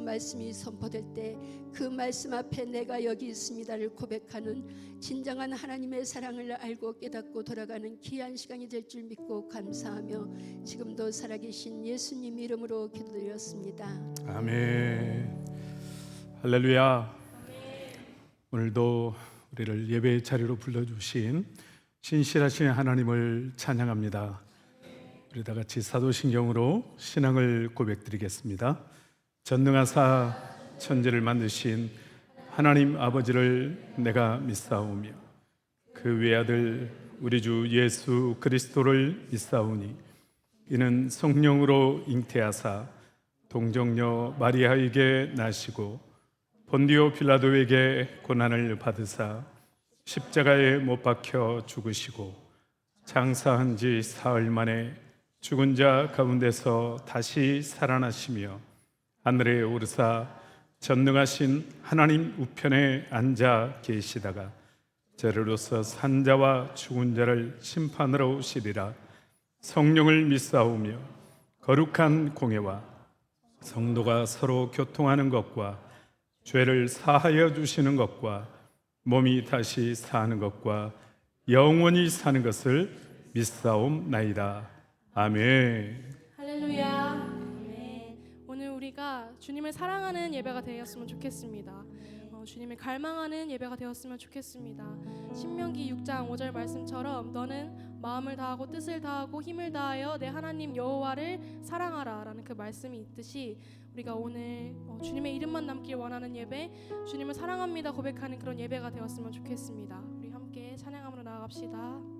말씀이 선포될 때 그 말씀 앞에 내가 여기 있습니다를 고백하는 진정한 하나님의 사랑을 알고 깨닫고 돌아가는 귀한 시간이 될 줄 믿고 감사하며 지금도 살아계신 예수님 이름으로 기도드렸습니다. 아멘. 할렐루야. 오늘도 우리를 예배의 자리로 불러주신 신실하신 하나님을 찬양합니다. 우리 다 같이 사도신경으로 신앙을 고백드리겠습니다. 전능하사 천지를 만드신 하나님 아버지를 내가 믿사오며 그 외아들 우리 주 예수 그리스도를 믿사오니 이는 성령으로 잉태하사 동정녀 마리아에게 나시고 본디오 빌라도에게 고난을 받으사 십자가에 못 박혀 죽으시고 장사한 지 사흘 만에 죽은 자 가운데서 다시 살아나시며 하늘에 오르사 전능하신 하나님 우편에 앉아 계시다가 저리로서 산 자와 죽은 자를 심판하러 오시리라. 성령을 믿사오며 거룩한 공회와 성도가 서로 교통하는 것과 죄를 사하여 주시는 것과 몸이 다시 사는 것과 영원히 사는 것을 믿사옵나이다. 아멘. 할렐루야. 아멘. 오늘 우리가 주님을 사랑하는 예배가 되었으면 좋겠습니다. 주님을 갈망하는 예배가 되었으면 좋겠습니다. 신명기 6장 5절 말씀처럼 너는 마음을 다하고 뜻을 다하고 힘을 다하여 내 하나님 여호와를 사랑하라 라는 그 말씀이 있듯이 우리가 오늘 주님의 이름만 남길 원하는 예배, 주님을 사랑합니다 고백하는 그런 예배가 되었으면 좋겠습니다. 우리 함께 찬양함으로 나아갑시다.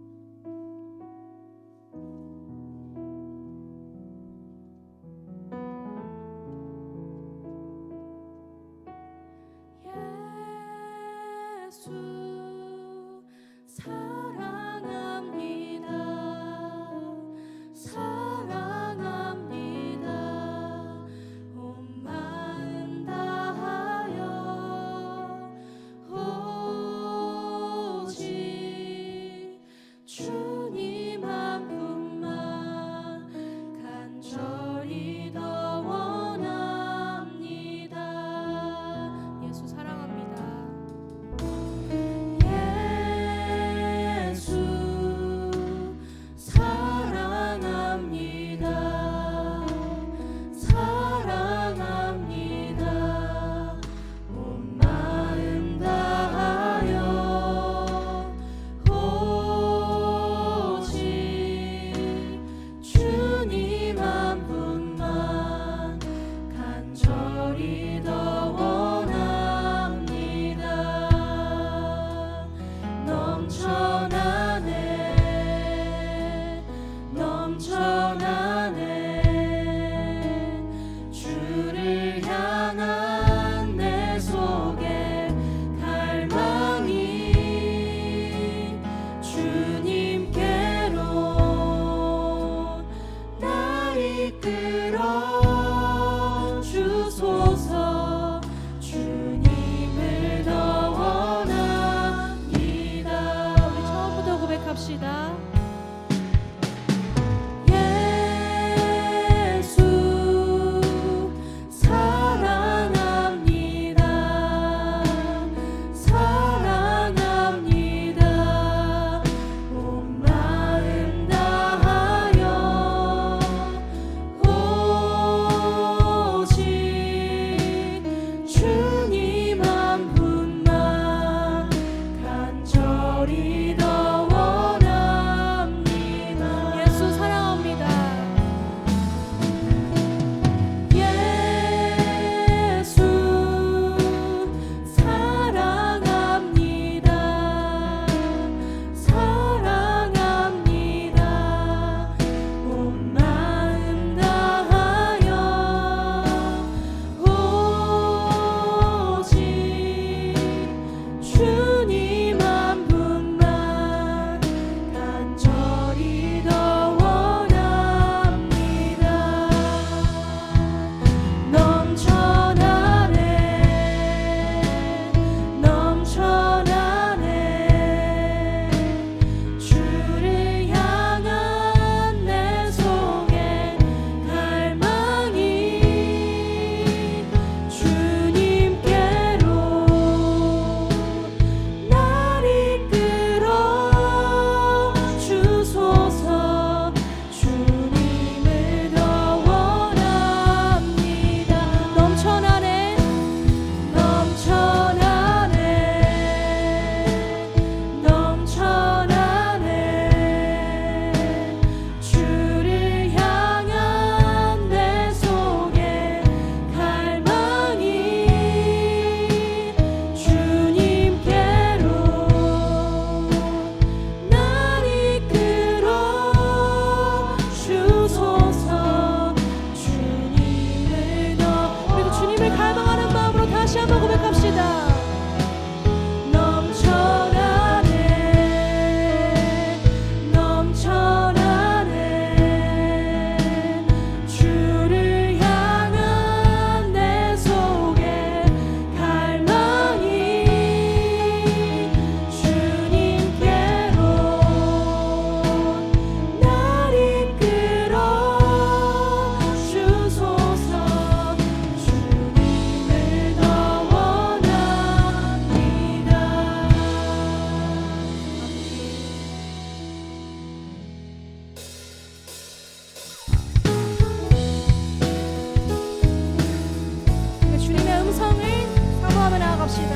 기도합시다.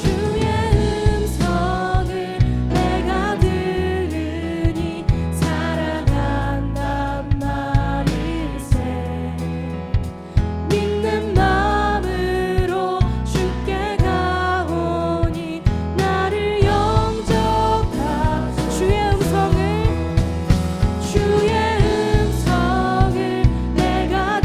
주의 음성을 내가 들으니 사랑한단 말일세. 믿는 마음으로 주께 가오니 나를 영접하. 주의 음성을 내가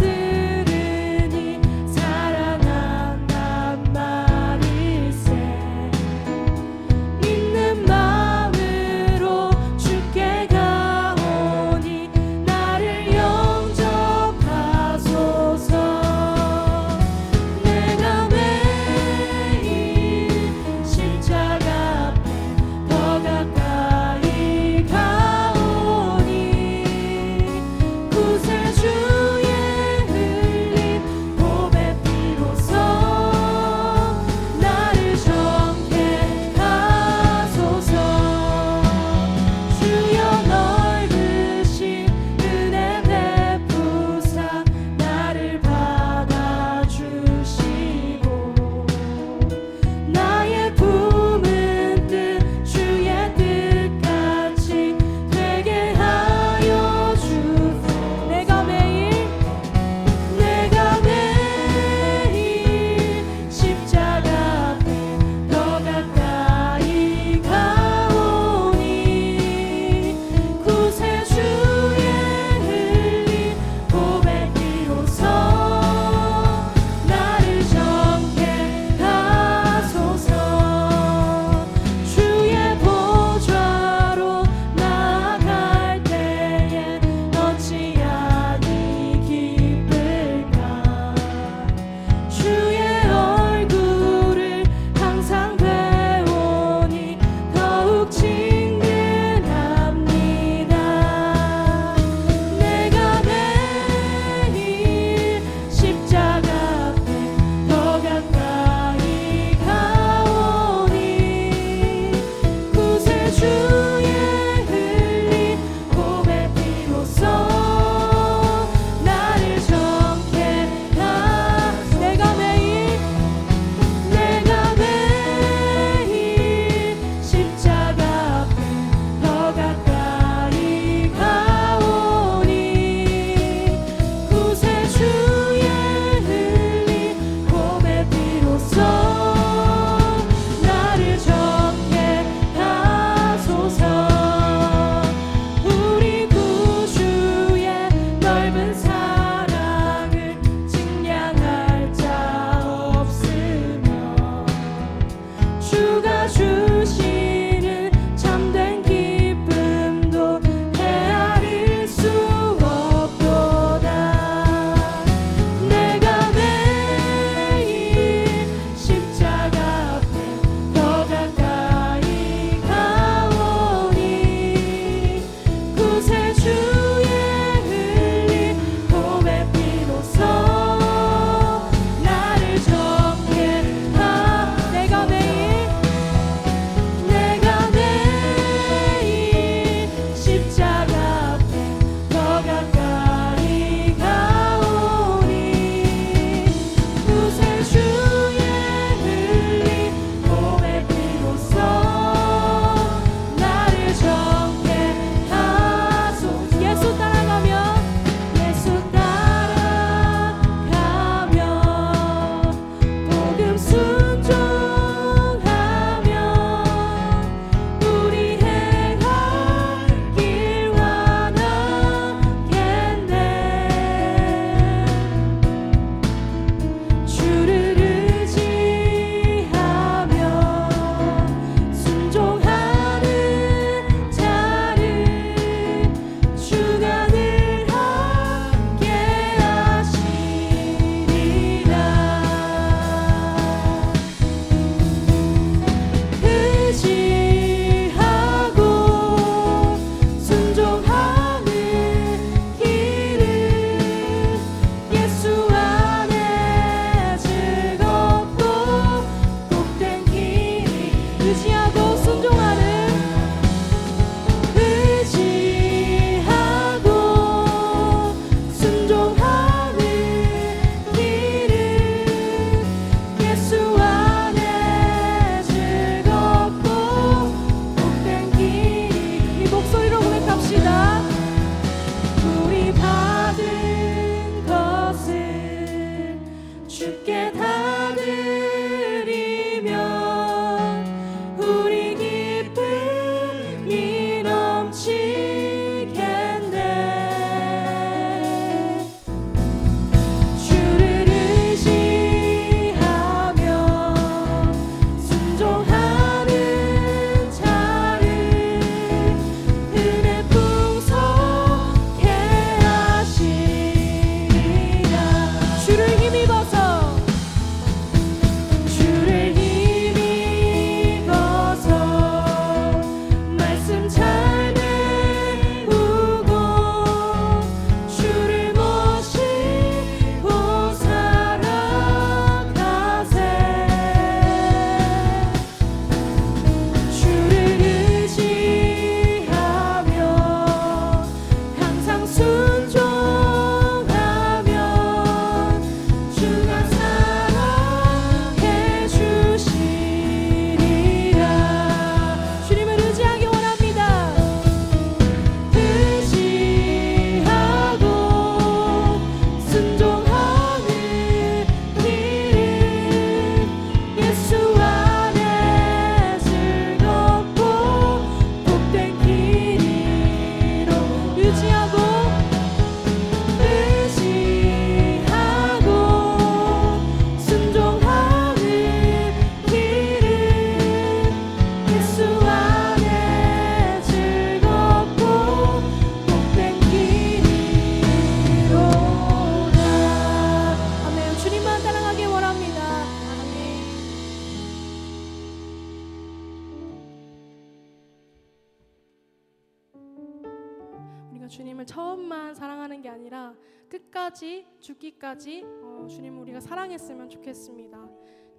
번만 사랑하는 게 아니라 끝까지 죽기까지 주님을 우리가 사랑했으면 좋겠습니다.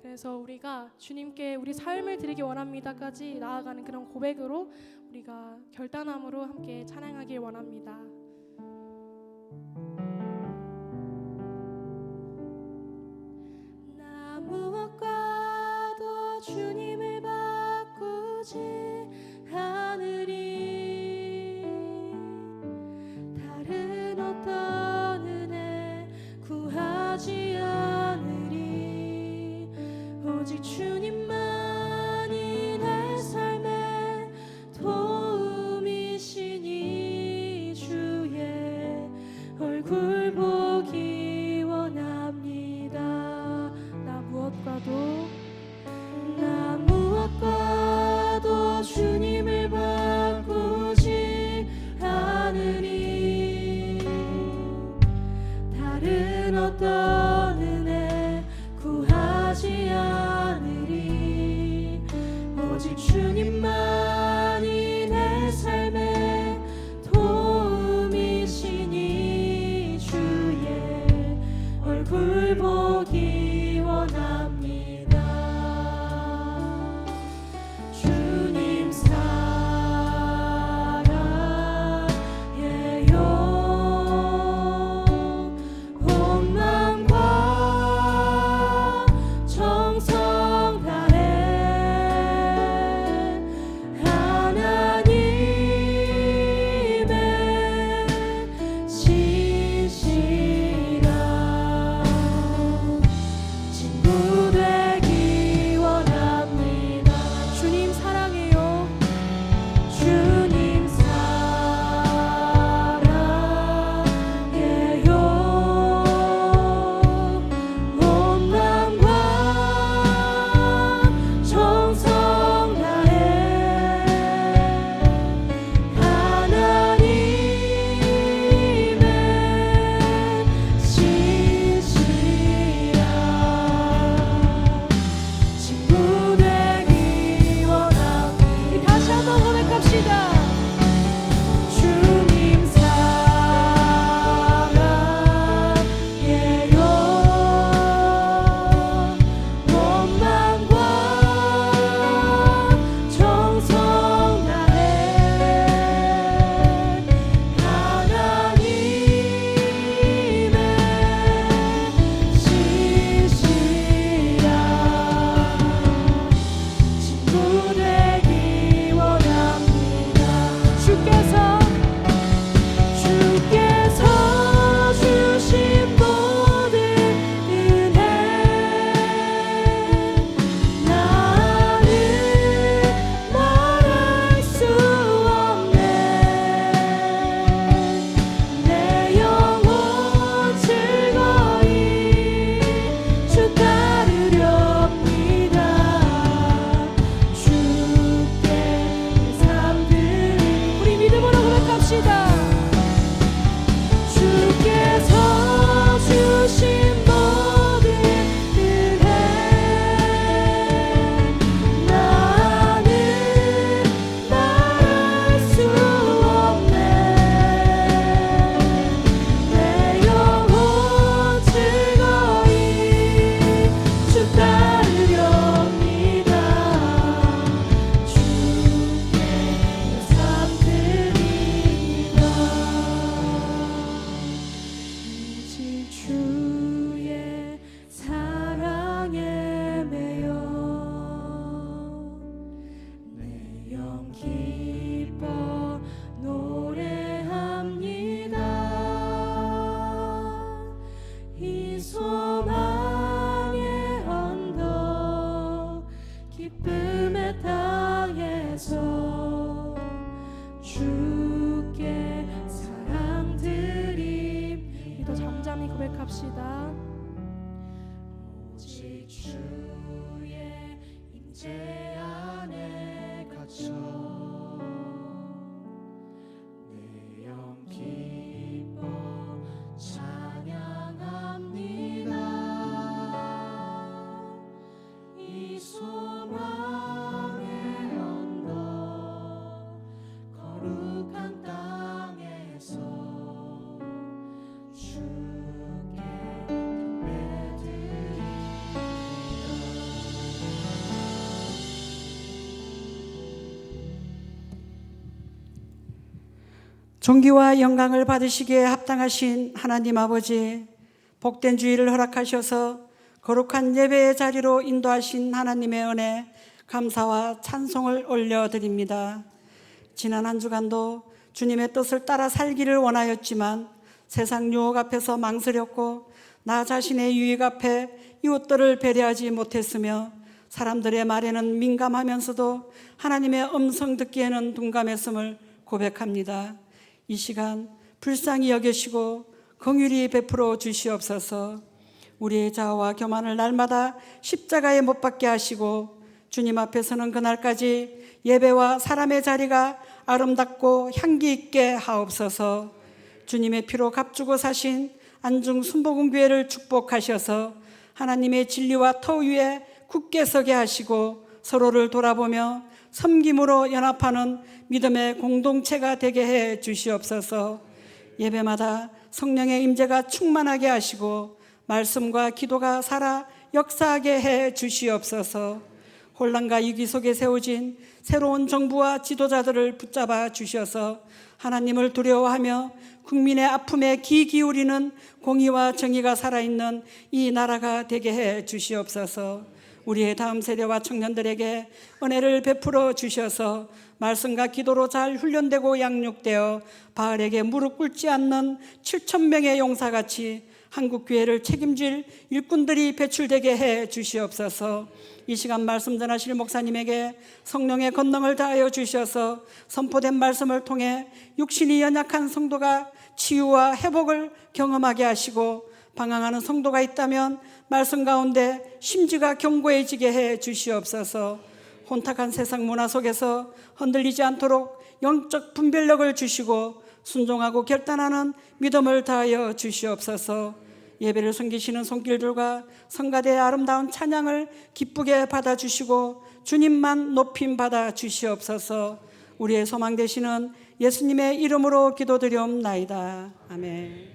그래서 우리가 주님께 우리 삶을 드리기 원합니다까지 나아가는 그런 고백으로 우리가 결단함으로 함께 찬양하길 원합니다. 나 무엇과도 주님을 바꾸지 않으리. 다른 어떤 은혜 구하지 않으리. 오직 주님만이 내 삶의 도움이시니 주의 얼굴 보기 원합니다. 나 무엇과도 주님을 바꾸지 않으리. 다른 어떤 은혜 구하지 않으리. 오직 주님만이 내 삶의 도움이시니 주의 얼굴 보기 원합니다. 주님 사랑해요. 온 마음과 정성 다해 하나님의 신실한 친구 되기 원합니다. 주님 사랑해요. 주님 사랑해요. 온 마음과 정성 다해 하나님의 신실한 친구 되기 원합니다. 다시 한번 고백합시다. 주님 사랑해요. 온 마음과 정성 다해 하나님의 신실한 친구 되기 원합니다. 주께서 주신 모든 은혜 나는 말할 수 없네. 내 영혼 즐거이 주 따르렵니다. 주께 삶 드리. 우리 믿음으로 고백합시다. 주께서 주신 모든 은혜 나는 말할 수 없네. 내 영혼 즐거이 주 따르렵니다. 주께 삶 드립니다. 오직 주의 사랑에 매여 내 영 기뻐 노래합니다. 이 소망의 언덕 기쁨의 땅에서 주께 사랑 드림. 더 잠잠히 고백합시다. 오직 주의 임재 안에 갇혀 내 영 기뻐 찬양합니다. 이 소망의 언덕 거룩한 땅에서 존귀와 영광을 받으시기에 합당하신 하나님 아버지, 복된 주일을 허락하셔서 거룩한 예배의 자리로 인도하신 하나님의 은혜, 감사와 찬송을 올려드립니다. 지난 한 주간도 주님의 뜻을 따라 살기를 원하였지만 세상 유혹 앞에서 망설였고 나 자신의 유익 앞에 이웃들을 배려하지 못했으며 사람들의 말에는 민감하면서도 하나님의 음성 듣기에는 둔감했음을 고백합니다. 이 시간 불쌍히 여기시고 긍휼히 베풀어 주시옵소서. 우리의 자아와 교만을 날마다 십자가에 못 박게 하시고 주님 앞에 서는 그날까지 예배와 사람의 자리가 아름답고 향기 있게 하옵소서. 주님의 피로 값주고 사신 안중 순복음교회를 축복하셔서 하나님의 진리와 터 위에 굳게 서게 하시고 서로를 돌아보며 섬김으로 연합하는 믿음의 공동체가 되게 해 주시옵소서. 예배마다 성령의 임재가 충만하게 하시고 말씀과 기도가 살아 역사하게 해 주시옵소서. 혼란과 위기 속에 세워진 새로운 정부와 지도자들을 붙잡아 주셔서 하나님을 두려워하며 국민의 아픔에 귀 기울이는 공의와 정의가 살아있는 이 나라가 되게 해 주시옵소서. 우리의 다음 세대와 청년들에게 은혜를 베풀어 주셔서 말씀과 기도로 잘 훈련되고 양육되어 바알에게 무릎 꿇지 않는 7,000명의 용사같이 한국교회를 책임질 일꾼들이 배출되게 해 주시옵소서. 이 시간 말씀 전하실 목사님에게 성령의 권능을 다하여 주셔서 선포된 말씀을 통해 육신이 연약한 성도가 치유와 회복을 경험하게 하시고 방황하는 성도가 있다면 말씀 가운데 심지가 견고해지게 해 주시옵소서. 혼탁한 세상 문화 속에서 흔들리지 않도록 영적 분별력을 주시고 순종하고 결단하는 믿음을 다하여 주시옵소서. 예배를 섬기시는 손길들과 성가대의 아름다운 찬양을 기쁘게 받아주시고 주님만 높임 받아 주시옵소서. 우리의 소망 되시는 예수님의 이름으로 기도드리옵나이다. 아멘.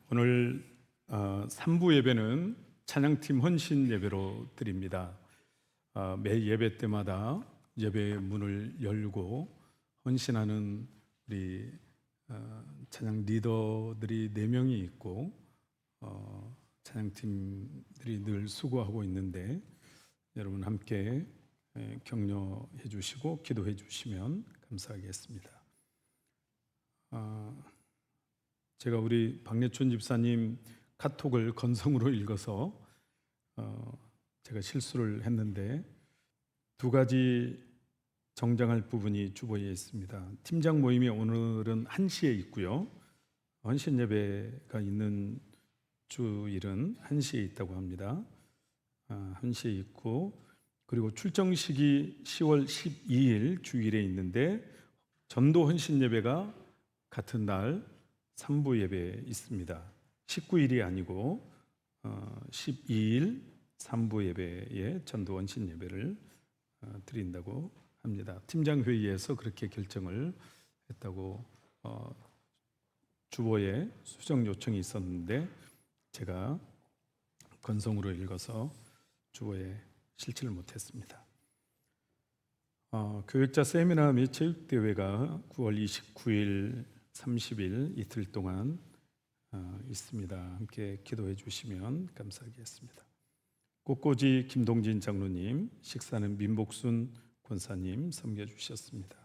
오늘 3부 예배는 찬양팀 헌신 예배로 드립니다. 매 예배 때마다 예배의 문을 열고 헌신하는 우리 찬양 리더들이 4명이 있고 찬양팀들이 늘 수고하고 있는데 여러분 함께 격려해 주시고 기도해 주시면 감사하겠습니다. 제가 우리 박래춘 집사님 카톡을 건성으로 읽어서 제가 실수를 했는데 2가지 정정할 부분이 주보에 있습니다. 팀장 모임이 오늘은 1시에 있고요. 헌신 예배가 있는 주일은 1시에 있다고 합니다. 1시에 있고 그리고 출정식이 10월 12일 주일에 있는데 전도 헌신 예배가 같은 날 3부 예배에 있습니다. 19일이 아니고 12일 3부 예배에 전도 헌신 예배를 드린다고 합니다. 팀장 회의에서 그렇게 결정을 했다고 주보에 수정 요청이 있었는데 제가 건성으로 읽어서 주보에 실지를 못했습니다. 교육자 세미나 및 체육대회가 9월 29일 30일 이틀 동안 있습니다. 함께 기도해 주시면 감사하겠습니다. 꽃꽂이 김동진 장로님, 식사는 민복순 권사님 섬겨주셨습니다.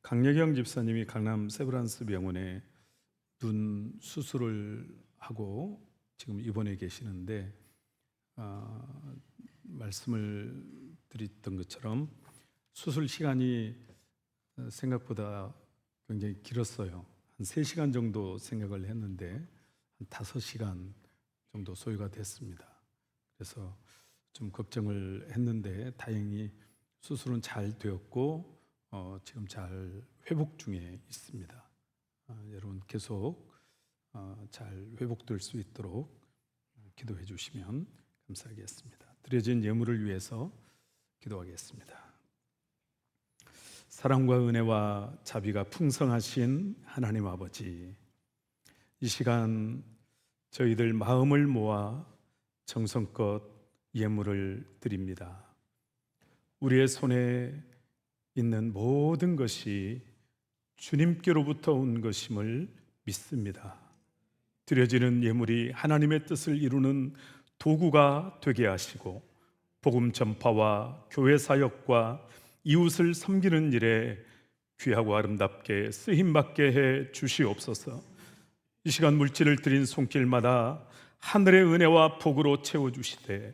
강예경 집사님이 강남 세브란스 병원에 눈 수술을 하고 지금 입원해 계시는데 말씀을 드렸던 것처럼 수술 시간이 생각보다 굉장히 길었어요. 한 3시간 정도 생각을 했는데 한 5시간 정도 소요가 됐습니다. 그래서 좀 걱정을 했는데 다행히 수술은 잘 되었고 지금 잘 회복 중에 있습니다. 여러분 계속 잘 회복될 수 있도록 기도해 주시면 감사하겠습니다. 드려진 예물을 위해서 기도하겠습니다. 사랑과 은혜와 자비가 풍성하신 하나님 아버지, 이 시간 저희들 마음을 모아 정성껏 예물을 드립니다. 우리의 손에 있는 모든 것이 주님께로부터 온 것임을 믿습니다. 드려지는 예물이 하나님의 뜻을 이루는 도구가 되게 하시고 복음 전파와 교회 사역과 이웃을 섬기는 일에 귀하고 아름답게 쓰임받게 해 주시옵소서. 이 시간 물질을 드린 손길마다 하늘의 은혜와 복으로 채워주시되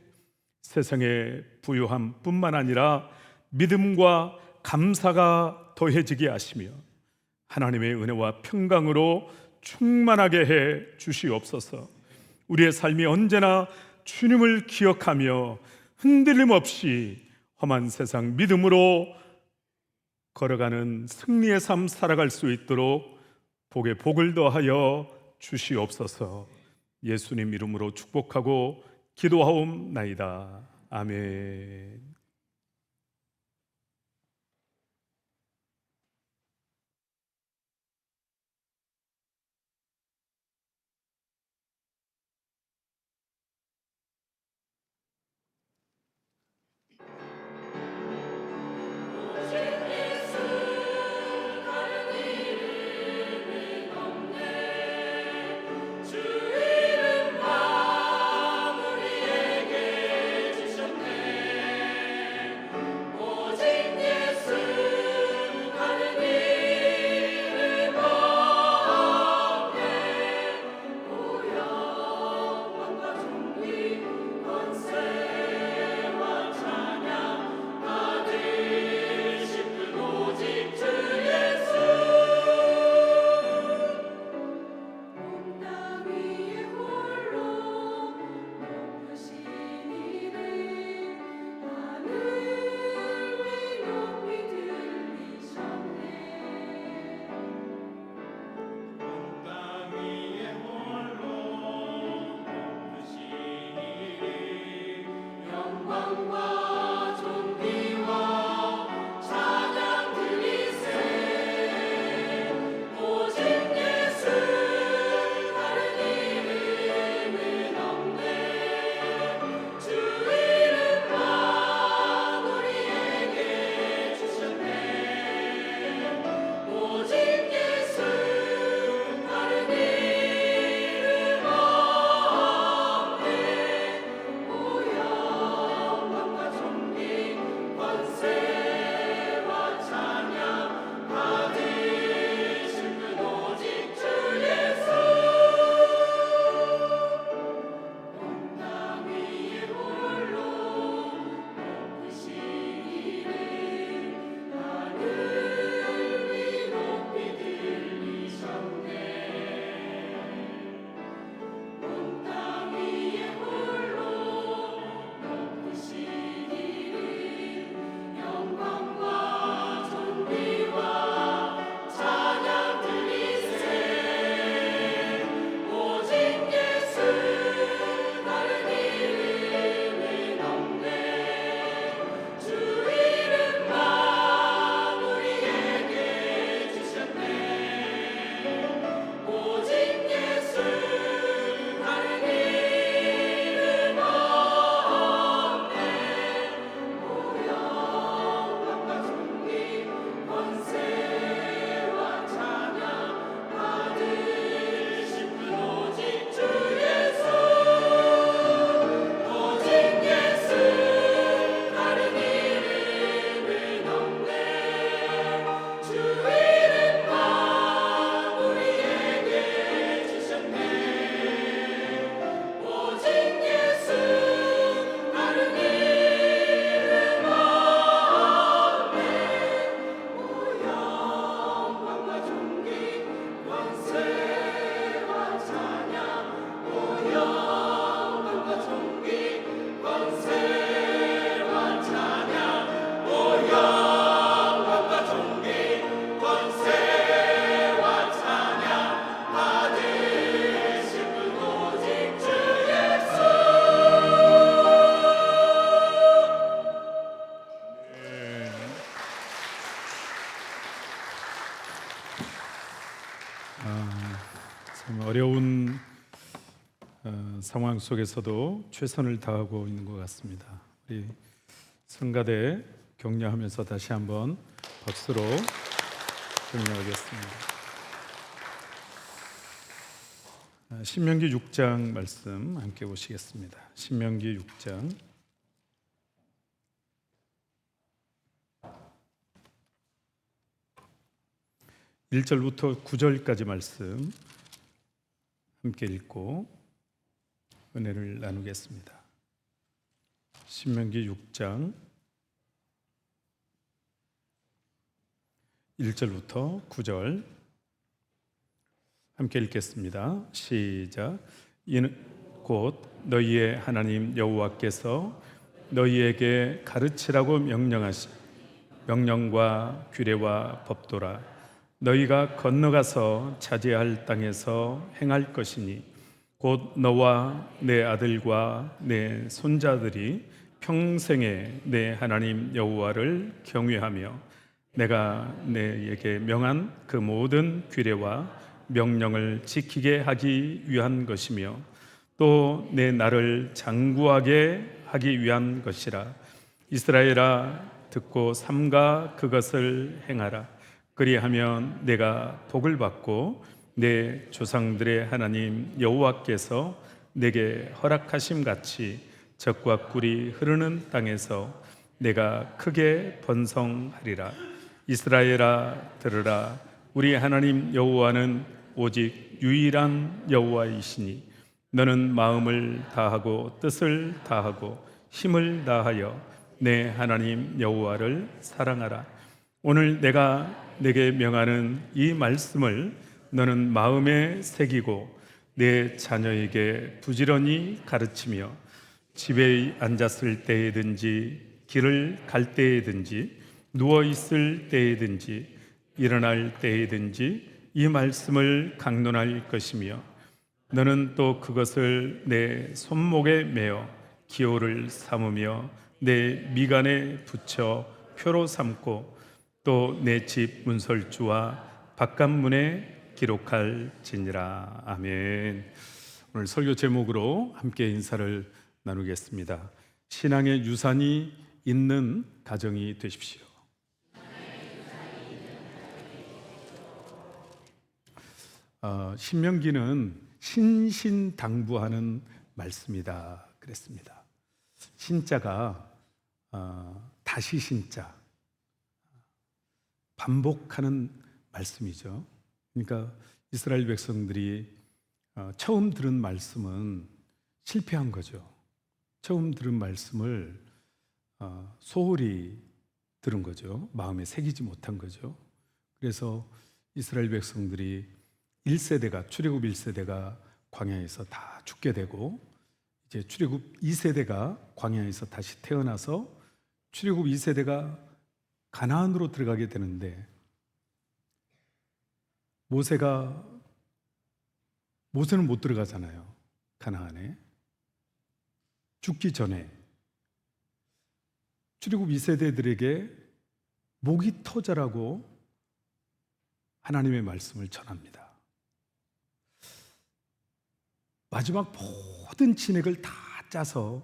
세상의 부유함뿐만 아니라 믿음과 감사가 더해지게 하시며 하나님의 은혜와 평강으로 충만하게 해 주시옵소서. 우리의 삶이 언제나 주님을 기억하며 흔들림 없이 험한 세상 믿음으로 걸어가는 승리의 삶 살아갈 수 있도록 복에 복을 더하여 주시옵소서. 예수님 이름으로 축복하고 기도하옵나이다. 아멘. 상황 속에서도 최선을 다하고 있는 것 같습니다. 우리 성가대 격려하면서 다시 한번 박수로 격려하겠습니다. 신명기 6장 말씀 함께 보시겠습니다. 신명기 6장 1절부터 9절까지 말씀 함께 읽고 은혜를 나누겠습니다. 신명기 6장 1절부터 9절 함께 읽겠습니다. 시작. 이는 곧 너희의 하나님 여호와께서 너희에게 가르치라고 명령하신 명령과 규례와 법도라. 너희가 건너가서 차지할 땅에서 행할 것이니 곧 너와 내 아들과 내 손자들이 평생에 내 하나님 여호와를 경외하며 내가 내게 명한 그 모든 규례와 명령을 지키게 하기 위한 것이며 또 내 나를 장구하게 하기 위한 것이라. 이스라엘아 듣고 삼가 그것을 행하라. 그리하면 내가 복을 받고 내 조상들의 하나님 여호와께서 내게 허락하심 같이 젖과 꿀이 흐르는 땅에서 내가 크게 번성하리라. 이스라엘아 들으라. 우리 하나님 여호와는 오직 유일한 여호와이시니 너는 마음을 다하고 뜻을 다하고 힘을 다하여 내 하나님 여호와를 사랑하라. 오늘 내가 내게 명하는 이 말씀을 너는 마음에 새기고 내 자녀에게 부지런히 가르치며 집에 앉았을 때에든지 길을 갈 때에든지 누워 있을 때에든지 일어날 때에든지 이 말씀을 강론할 것이며 너는 또 그것을 내 손목에 매어 기호를 삼으며 내 미간에 붙여 표로 삼고 또 내 집 문설주와 바깥문에 기록할지니라. 아멘. 오늘 설교 제목으로 함께 인사를 나누겠습니다. 신앙의 유산이 있는 가정이 되십시오. 신명기는 신신당부하는 말씀이다 그랬습니다. 신자가 다시 신자, 반복하는 말씀이죠. 그러니까 이스라엘 백성들이 처음 들은 말씀은 실패한 거죠. 처음 들은 말씀을 소홀히 들은 거죠. 마음에 새기지 못한 거죠. 그래서 이스라엘 백성들이 1세대가 출애굽 1세대가 광야에서 다 죽게 되고 이제 출애굽 2세대가 광야에서 다시 태어나서 출애굽 2세대가 가나안으로 들어가게 되는데 모세는 못 들어가잖아요. 가나안에 죽기 전에 출애굽 2세대들에게 목이 터져라고 하나님의 말씀을 전합니다. 마지막 모든 진액을 다 짜서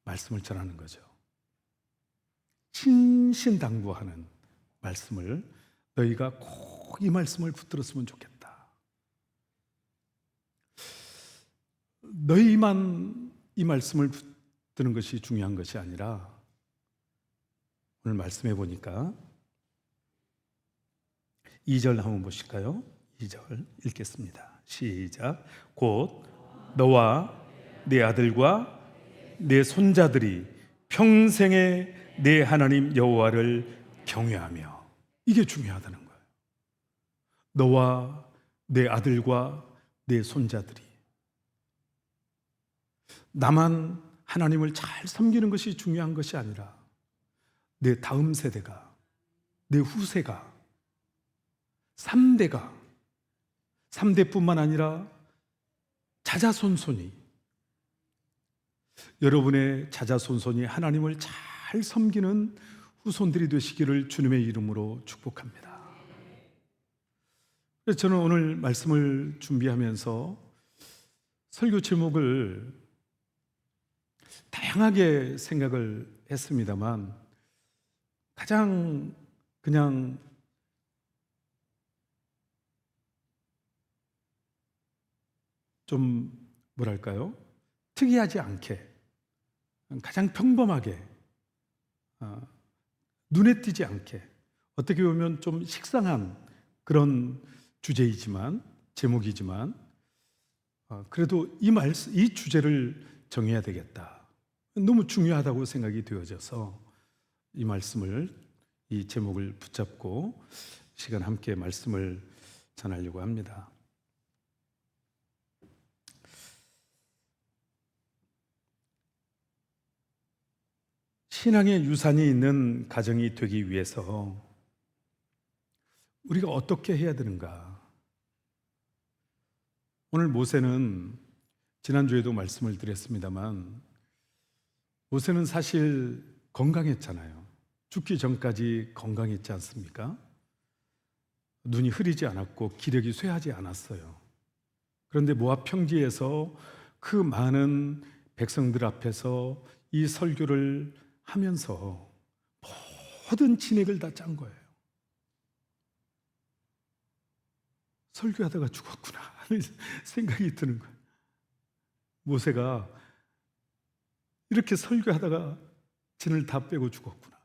말씀을 전하는 거죠. 신신당부하는 말씀을 너희가 꼭 이 말씀을 붙들었으면 좋겠다. 너희만 이 말씀을 붙드는 것이 중요한 것이 아니라 오늘 말씀해 보니까 2절 한번 보실까요? 2절 읽겠습니다. 시작. 곧 너와 네 아들과 네 손자들이 평생에 네 하나님 여호와를 경외하며, 이게 중요하다는 거예요. 너와 내 아들과 내 손자들이 나만 하나님을 잘 섬기는 것이 중요한 것이 아니라 내 다음 세대가, 내 후세가, 3대뿐만 아니라 자자손손이, 여러분의 자자손손이 하나님을 잘 섬기는 후손들이 되시기를 주님의 이름으로 축복합니다. 그래서 저는 오늘 말씀을 준비하면서 설교 제목을 다양하게 생각을 했습니다만 가장 그냥 좀 뭐랄까요? 특이하지 않게 가장 평범하게 눈에 띄지 않게 어떻게 보면 좀 식상한 그런 주제이지만 제목이지만 그래도 이 주제를 정해야 되겠다. 너무 중요하다고 생각이 되어져서 이 말씀을 이 제목을 붙잡고 시간 함께 말씀을 전하려고 합니다. 신앙의 유산이 있는 가정이 되기 위해서 우리가 어떻게 해야 되는가? 오늘 모세는 지난주에도 말씀을 드렸습니다만 모세는 사실 건강했잖아요. 죽기 전까지 건강했지 않습니까? 눈이 흐리지 않았고 기력이 쇠하지 않았어요. 그런데 모압 평지에서 그 많은 백성들 앞에서 이 설교를 하면서 모든 진액을 다 짠 거예요. 설교하다가 죽었구나 하는 생각이 드는 거예요. 모세가 이렇게 설교하다가 진을 다 빼고 죽었구나.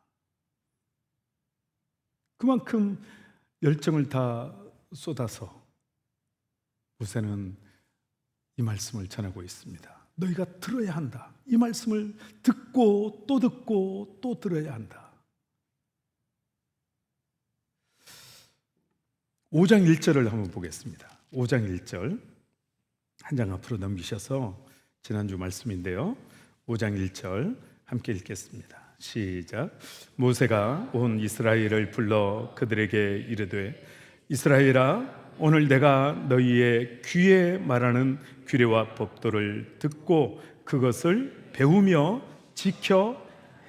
그만큼 열정을 다 쏟아서 모세는 이 말씀을 전하고 있습니다. 너희가 들어야 한다. 이 말씀을 듣고 또 들어야 한다. 5장 1절을 한번 보겠습니다. 5장 1절 한 장 앞으로 넘기셔서 지난주 말씀인데요. 5장 1절 함께 읽겠습니다. 시작. 모세가 온 이스라엘을 불러 그들에게 이르되 이스라엘아 오늘 내가 너희의 귀에 말하는 규례와 법도를 듣고 그것을 배우며 지켜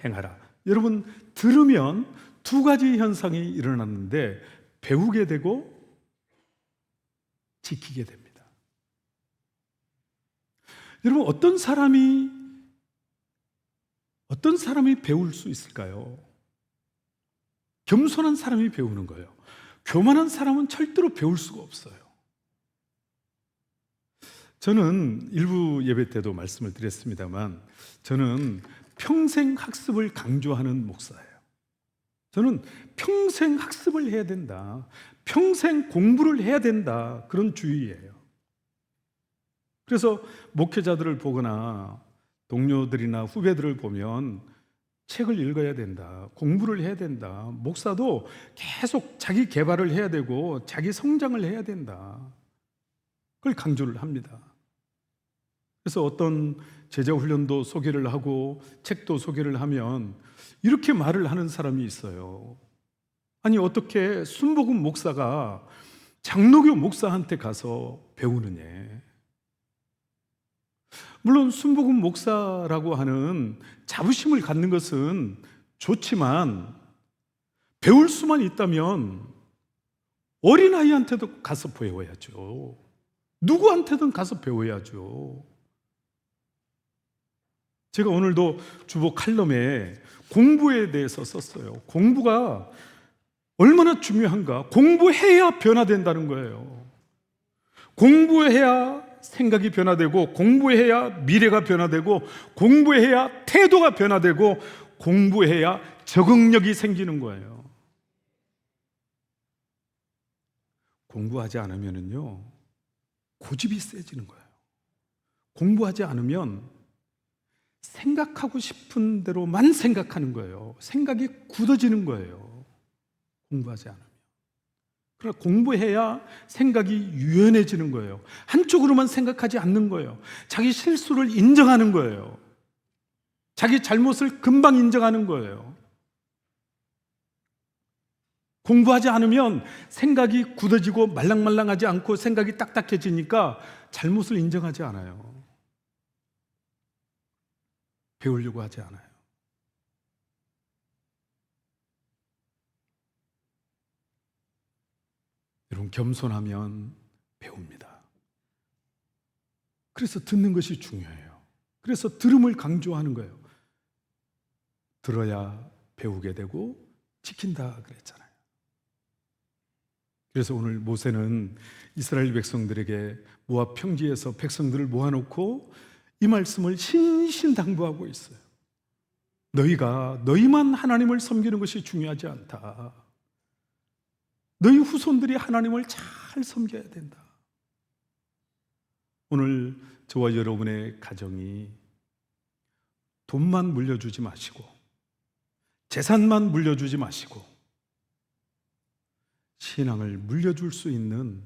행하라. 여러분 들으면 두 가지 현상이 일어났는데 배우게 되고 지키게 됩니다. 여러분 어떤 사람이 배울 수 있을까요? 겸손한 사람이 배우는 거예요. 교만한 사람은 절대로 배울 수가 없어요. 저는 일부 예배 때도 말씀을 드렸습니다만 저는 평생 학습을 강조하는 목사예요. 저는 평생 학습을 해야 된다. 평생 공부를 해야 된다. 그런 주의예요. 그래서 목회자들을 보거나 동료들이나 후배들을 보면 책을 읽어야 된다. 공부를 해야 된다. 목사도 계속 자기 개발을 해야 되고 자기 성장을 해야 된다. 그걸 강조를 합니다. 그래서 어떤 제자 훈련도 소개를 하고 책도 소개를 하면 이렇게 말을 하는 사람이 있어요. 아니 어떻게 순복음 목사가 장로교 목사한테 가서 배우느냐. 물론 순복음 목사라고 하는 자부심을 갖는 것은 좋지만 배울 수만 있다면 어린아이한테도 가서 배워야죠. 누구한테든 가서 배워야죠. 제가 오늘도 주보 칼럼에 공부에 대해서 썼어요. 공부가 얼마나 중요한가. 공부해야 변화된다는 거예요. 공부해야 생각이 변화되고 공부해야 미래가 변화되고 공부해야 태도가 변화되고 공부해야 적응력이 생기는 거예요. 공부하지 않으면요 고집이 세지는 거예요. 공부하지 않으면 생각하고 싶은 대로만 생각하는 거예요. 생각이 굳어지는 거예요. 공부하지 않으면. 그러나 공부해야 생각이 유연해지는 거예요. 한쪽으로만 생각하지 않는 거예요. 자기 실수를 인정하는 거예요. 자기 잘못을 금방 인정하는 거예요. 공부하지 않으면 생각이 굳어지고 말랑말랑하지 않고 생각이 딱딱해지니까 잘못을 인정하지 않아요. 배우려고 하지 않아요. 여러분 겸손하면 배웁니다. 그래서 듣는 것이 중요해요. 그래서 들음을 강조하는 거예요. 들어야 배우게 되고 지킨다 그랬잖아요. 그래서 오늘 모세는 이스라엘 백성들에게 모압 평지에서 백성들을 모아놓고 이 말씀을 신신당부하고 있어요. 너희만 하나님을 섬기는 것이 중요하지 않다. 너희 후손들이 하나님을 잘 섬겨야 된다. 오늘 저와 여러분의 가정이 돈만 물려주지 마시고 재산만 물려주지 마시고 신앙을 물려줄 수 있는,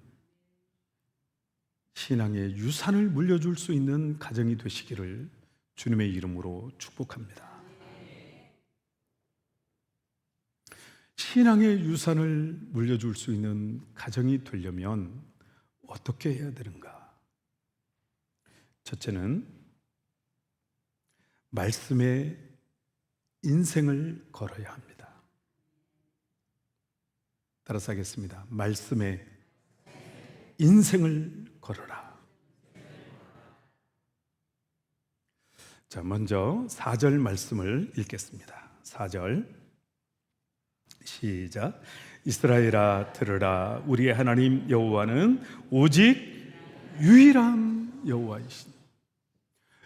신앙의 유산을 물려줄 수 있는 가정이 되시기를 주님의 이름으로 축복합니다. 신앙의 유산을 물려줄 수 있는 가정이 되려면 어떻게 해야 되는가? 첫째는 말씀에 인생을 걸어야 합니다. 따라서 하겠습니다. 말씀에 인생을 걸어라. 자, 먼저 4절 말씀을 읽겠습니다. 4절 시작. 이스라엘아 들으라. 우리의 하나님 여호와는 오직 유일한 여호와이시니.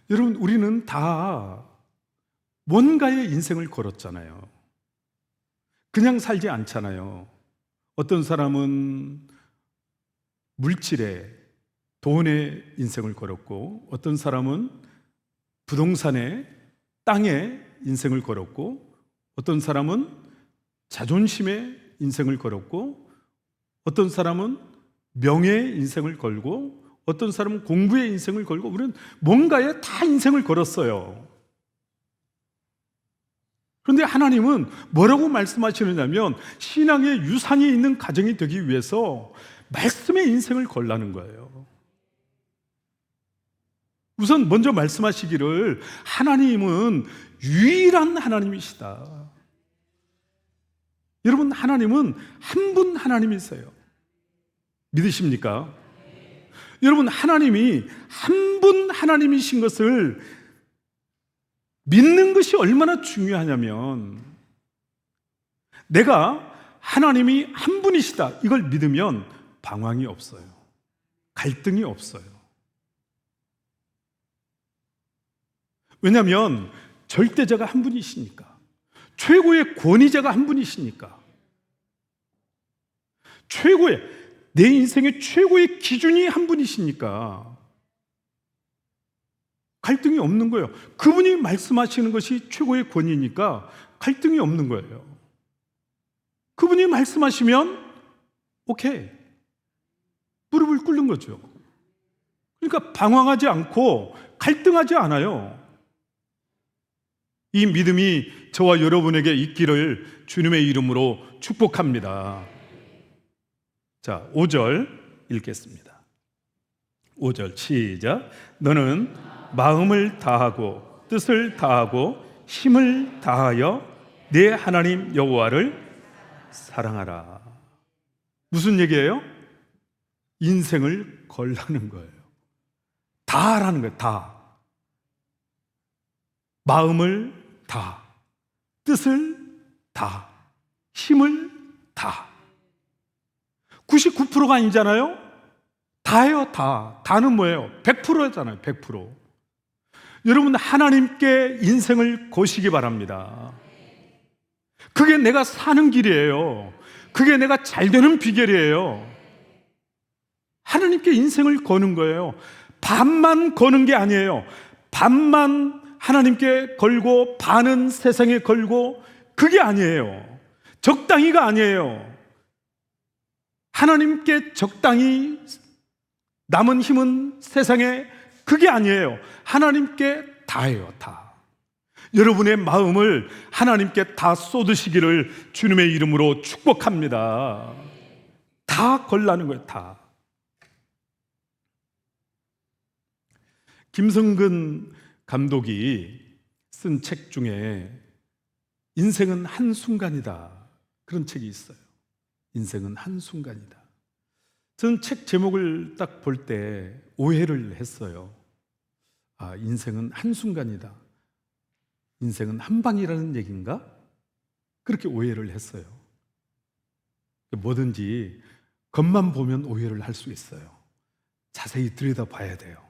여러분, 우리는 다 뭔가의 인생을 걸었잖아요. 그냥 살지 않잖아요. 어떤 사람은 물질에, 돈에 인생을 걸었고, 어떤 사람은 부동산에, 땅에 인생을 걸었고, 어떤 사람은 자존심에 인생을 걸었고, 어떤 사람은 명예에 인생을 걸고, 어떤 사람은 공부에 인생을 걸고, 우리는 뭔가에 다 인생을 걸었어요. 그런데 하나님은 뭐라고 말씀하시느냐면 신앙의 유산이 있는 가정이 되기 위해서 말씀의 인생을 걸라는 거예요. 우선 먼저 말씀하시기를 하나님은 유일한 하나님이시다. 여러분, 하나님은 한 분 하나님이세요. 믿으십니까? 여러분, 하나님이 한 분 하나님이신 것을 믿는 것이 얼마나 중요하냐면, 내가 하나님이 한 분이시다 이걸 믿으면 방황이 없어요. 갈등이 없어요. 왜냐하면 절대자가 한 분이시니까, 최고의 권위자가 한 분이시니까, 내 인생의 최고의 기준이 한 분이시니까 갈등이 없는 거예요. 그분이 말씀하시는 것이 최고의 권위니까 갈등이 없는 거예요. 그분이 말씀하시면 오케이, 무릎을 꿇는 거죠. 그러니까 방황하지 않고 갈등하지 않아요. 이 믿음이 저와 여러분에게 있기를 주님의 이름으로 축복합니다. 자, 5절 읽겠습니다. 5절 시작. 너는 마음을 다하고 뜻을 다하고 힘을 다하여 내 하나님 여호와를 사랑하라. 무슨 얘기예요? 인생을 걸라는 거예요. 다라는 거예요. 다. 마음을 다, 뜻을 다, 힘을 다. 99%가 아니잖아요. 다예요. 다. 다는 뭐예요? 100%잖아요. 100%. 여러분, 하나님께 인생을 거시기 바랍니다. 그게 내가 사는 길이에요. 그게 내가 잘 되는 비결이에요. 하나님께 인생을 거는 거예요. 반만 거는 게 아니에요. 반만 하나님께 걸고 반은 세상에 걸고, 그게 아니에요. 적당히가 아니에요. 하나님께 적당히 남은 힘은 세상에, 그게 아니에요. 하나님께 다예요. 다. 여러분의 마음을 하나님께 다 쏟으시기를 주님의 이름으로 축복합니다. 다 걸라는 거예요. 다. 김성근 감독이 쓴 책 중에 인생은 한순간이다, 그런 책이 있어요. 인생은 한순간이다. 저는 책 제목을 딱 볼 때 오해를 했어요. 아, 인생은 한순간이다. 인생은 한 방이라는 얘기인가? 그렇게 오해를 했어요. 뭐든지 겉만 보면 오해를 할 수 있어요. 자세히 들여다봐야 돼요.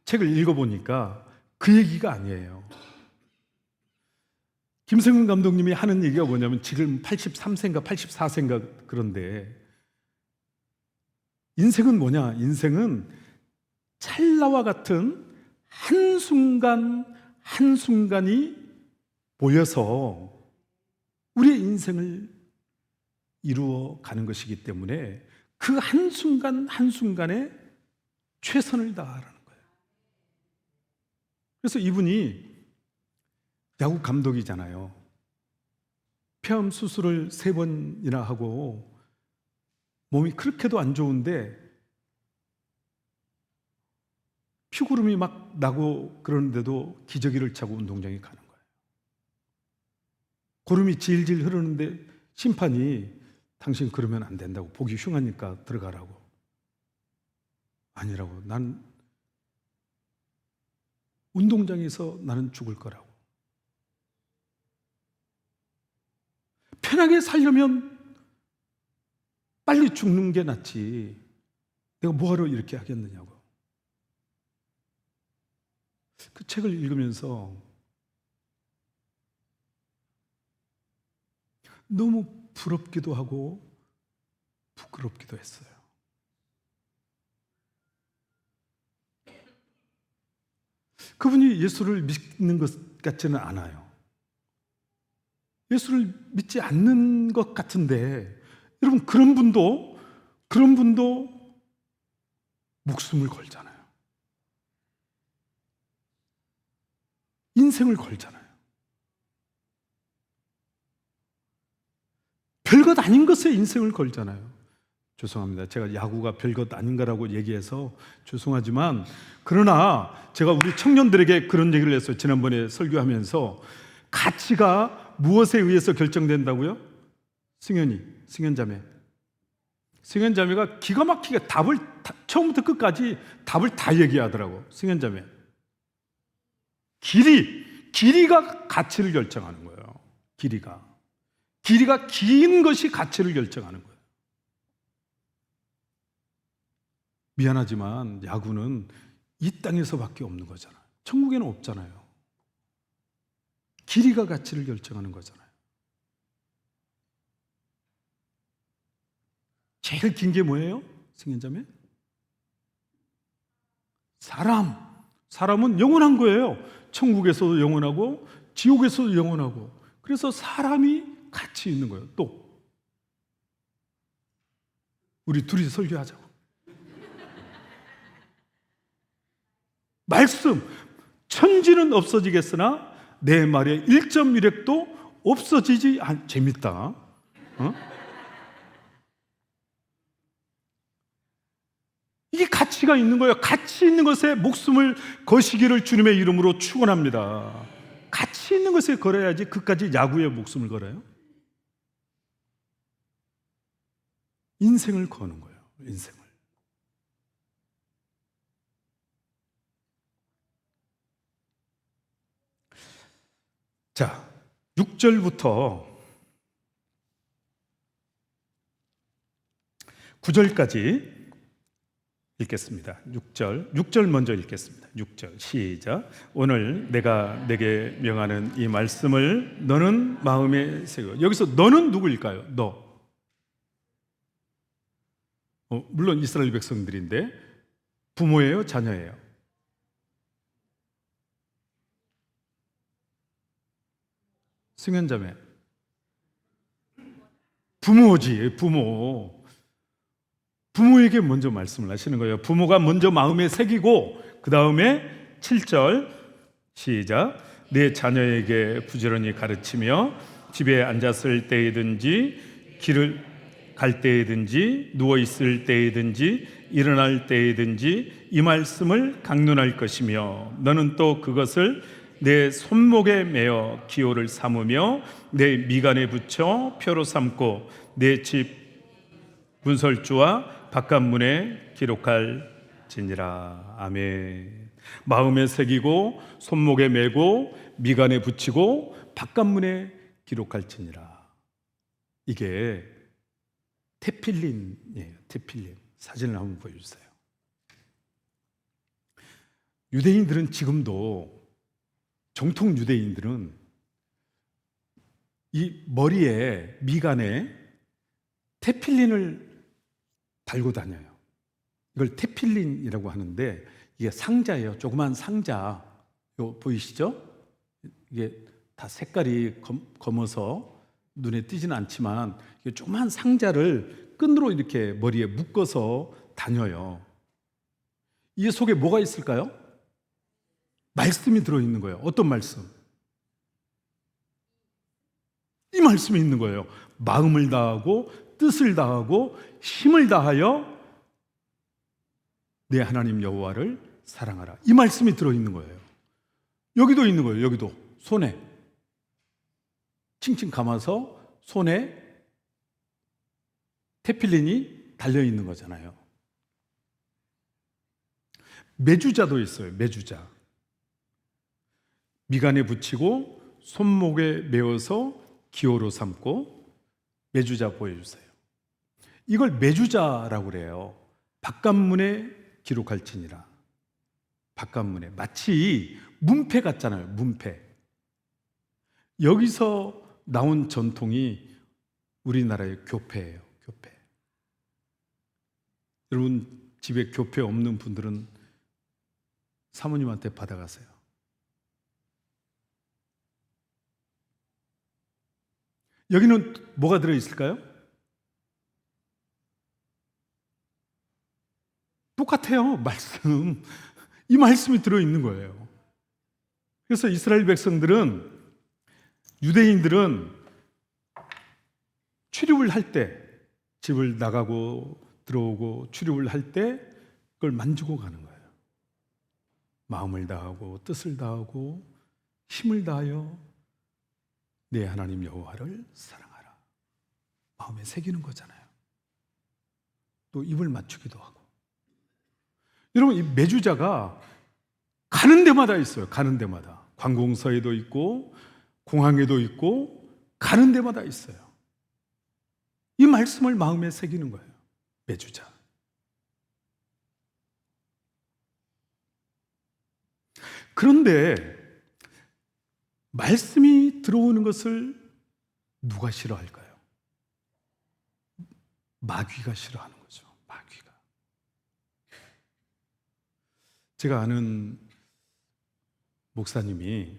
책을 읽어보니까 그 얘기가 아니에요. 김성근 감독님이 하는 얘기가 뭐냐면 지금 83세인가 84세인가 그런데 인생은 뭐냐? 인생은 찰나와 같은 한순간 한순간이 모여서 우리의 인생을 이루어 가는 것이기 때문에 그 한순간 한순간에 최선을 다하라는 거예요. 그래서 이분이 야구 감독이잖아요. 폐암 수술을 3번이나 하고 몸이 그렇게도 안 좋은데 피구름이 막 나고 그러는데도 기저귀를 차고 운동장에 가는 거예요. 고름이 질질 흐르는데 심판이 당신 그러면 안 된다고, 보기 흉하니까 들어가라고. 아니라고. 난 운동장에서 나는 죽을 거라고. 편하게 살려면 빨리 죽는 게 낫지. 내가 뭐하러 이렇게 하겠느냐고. 그 책을 읽으면서 너무 부럽기도 하고 부끄럽기도 했어요. 그분이 예수를 믿는 것 같지는 않아요. 예수를 믿지 않는 것 같은데, 여러분 그런 분도 목숨을 걸잖아요. 인생을 걸잖아요. 별것 아닌 것에 인생을 걸잖아요. 죄송합니다. 제가 야구가 별것 아닌가라고 얘기해서 죄송하지만, 그러나 제가 우리 청년들에게 그런 얘기를 했어요. 지난번에 설교하면서 가치가 무엇에 의해서 결정된다고요? 승현자매. 승현자매가 기가 막히게 답을 처음부터 끝까지 답을 다 얘기하더라고. 승현자매. 길이가 가치를 결정하는 거예요. 길이가 긴 것이 가치를 결정하는 거예요. 미안하지만 야구는 이 땅에서밖에 없는 거잖아요. 천국에는 없잖아요. 길이가 가치를 결정하는 거잖아요. 제일 긴 게 뭐예요? 승현자매? 사람은 영원한 거예요. 천국에서도 영원하고 지옥에서도 영원하고. 그래서 사람이 가치 있는 거예요. 또 우리 둘이 설교하자고. 말씀, 천지는 없어지겠으나 내 말의 1.1획도 없어지지 않. 재밌다. 이게 가치가 있는 거예요. 가치 있는 것에 목숨을 거시기를 주님의 이름으로 축원합니다. 가치 있는 것에 걸어야지 그까지 야구에 목숨을 걸어요? 인생을 거는 거예요. 인생을. 자, 6절부터 9절까지 읽겠습니다. 6절 먼저 읽겠습니다. 6절 시작. 오늘 내가 내게 명하는 이 말씀을 너는 마음에 새겨. 여기서 너는 누구일까요? 너. 물론 이스라엘 백성들인데 부모예요? 자녀예요? 승현자매. 부모지, 부모. 부모에게 먼저 말씀을 하시는 거예요. 부모가 먼저 마음에 새기고 그 다음에 7절 시작. 내 자녀에게 부지런히 가르치며 집에 앉았을 때이든지 길을 갈 때이든지 누워 있을 때이든지 일어날 때이든지 이 말씀을 강론할 것이며 너는 또 그것을 내 손목에 매어 기호를 삼으며 내 미간에 붙여 표로 삼고 내 집 문설주와 바깥문에 기록할지니라. 아멘. 마음에 새기고 손목에 메고 미간에 붙이고 바깥문에 기록할지니라. 이게 테필린이에요. 테필린. 사진을 한번 보여주세요. 유대인들은 지금도, 정통 유대인들은 이 머리에, 미간에 테필린을 달고 다녀요. 이걸 테필린이라고 하는데, 이게 상자예요. 조그만 상자. 요 보이시죠? 이게 다 색깔이 검어서 눈에 띄지는 않지만, 이게 조그만 상자를 끈으로 이렇게 머리에 묶어서 다녀요. 이 속에 뭐가 있을까요? 말씀이 들어있는 거예요. 어떤 말씀? 이 말씀이 있는 거예요. 마음을 다하고 뜻을 다하고 힘을 다하여 내 하나님 여호와를 사랑하라. 이 말씀이 들어있는 거예요. 여기도 있는 거예요. 여기도 손에 칭칭 감아서 손에 테필린이 달려있는 거잖아요. 메주자도 있어요. 메주자. 미간에 붙이고 손목에 메어서 기호로 삼고, 메주자 보여주세요. 이걸 메주자라고 그래요. 바깥문에 기록할지니라. 바깥문에. 마치 문패 같잖아요. 문패. 여기서 나온 전통이 우리나라의 교패예요. 교패. 여러분 집에 교패 없는 분들은 사모님한테 받아가세요. 여기는 뭐가 들어있을까요? 똑같아요. 말씀. 이 말씀이 들어있는 거예요. 그래서 이스라엘 백성들은, 유대인들은 출입을 할 때, 집을 나가고 들어오고 출입을 할 때 그걸 만지고 가는 거예요. 마음을 다하고 뜻을 다하고 힘을 다하여 내 하나님 여호와를 사랑하라. 마음에 새기는 거잖아요. 또 입을 맞추기도 하고. 여러분, 이 메주자가 가는 데마다 있어요. 가는 데마다. 관공서에도 있고 공항에도 있고 가는 데마다 있어요. 이 말씀을 마음에 새기는 거예요. 메주자. 그런데 말씀이 들어오는 것을 누가 싫어할까요? 마귀가 싫어하는 거죠. 마귀가. 제가 아는 목사님이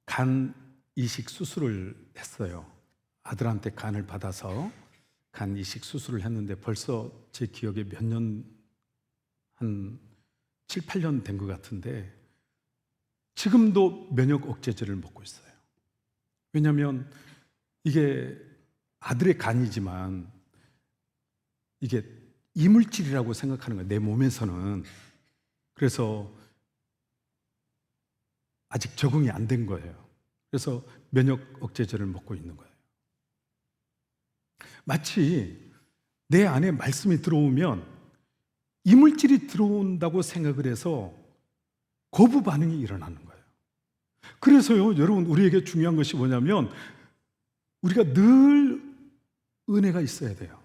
간 이식 수술을 했어요. 아들한테 간을 받아서 간 이식 수술을 했는데 벌써 제 기억에 몇 년, 한 7, 8년 된 것 같은데 지금도 면역 억제제를 먹고 있어요. 왜냐하면 이게 아들의 간이지만 이게 이물질이라고 생각하는 거예요. 내 몸에서는. 그래서 아직 적응이 안 된 거예요. 그래서 면역 억제제를 먹고 있는 거예요. 마치 내 안에 말씀이 들어오면 이물질이 들어온다고 생각을 해서 거부 반응이 일어나는 거예요. 그래서요, 여러분, 우리에게 중요한 것이 뭐냐면 우리가 늘 은혜가 있어야 돼요.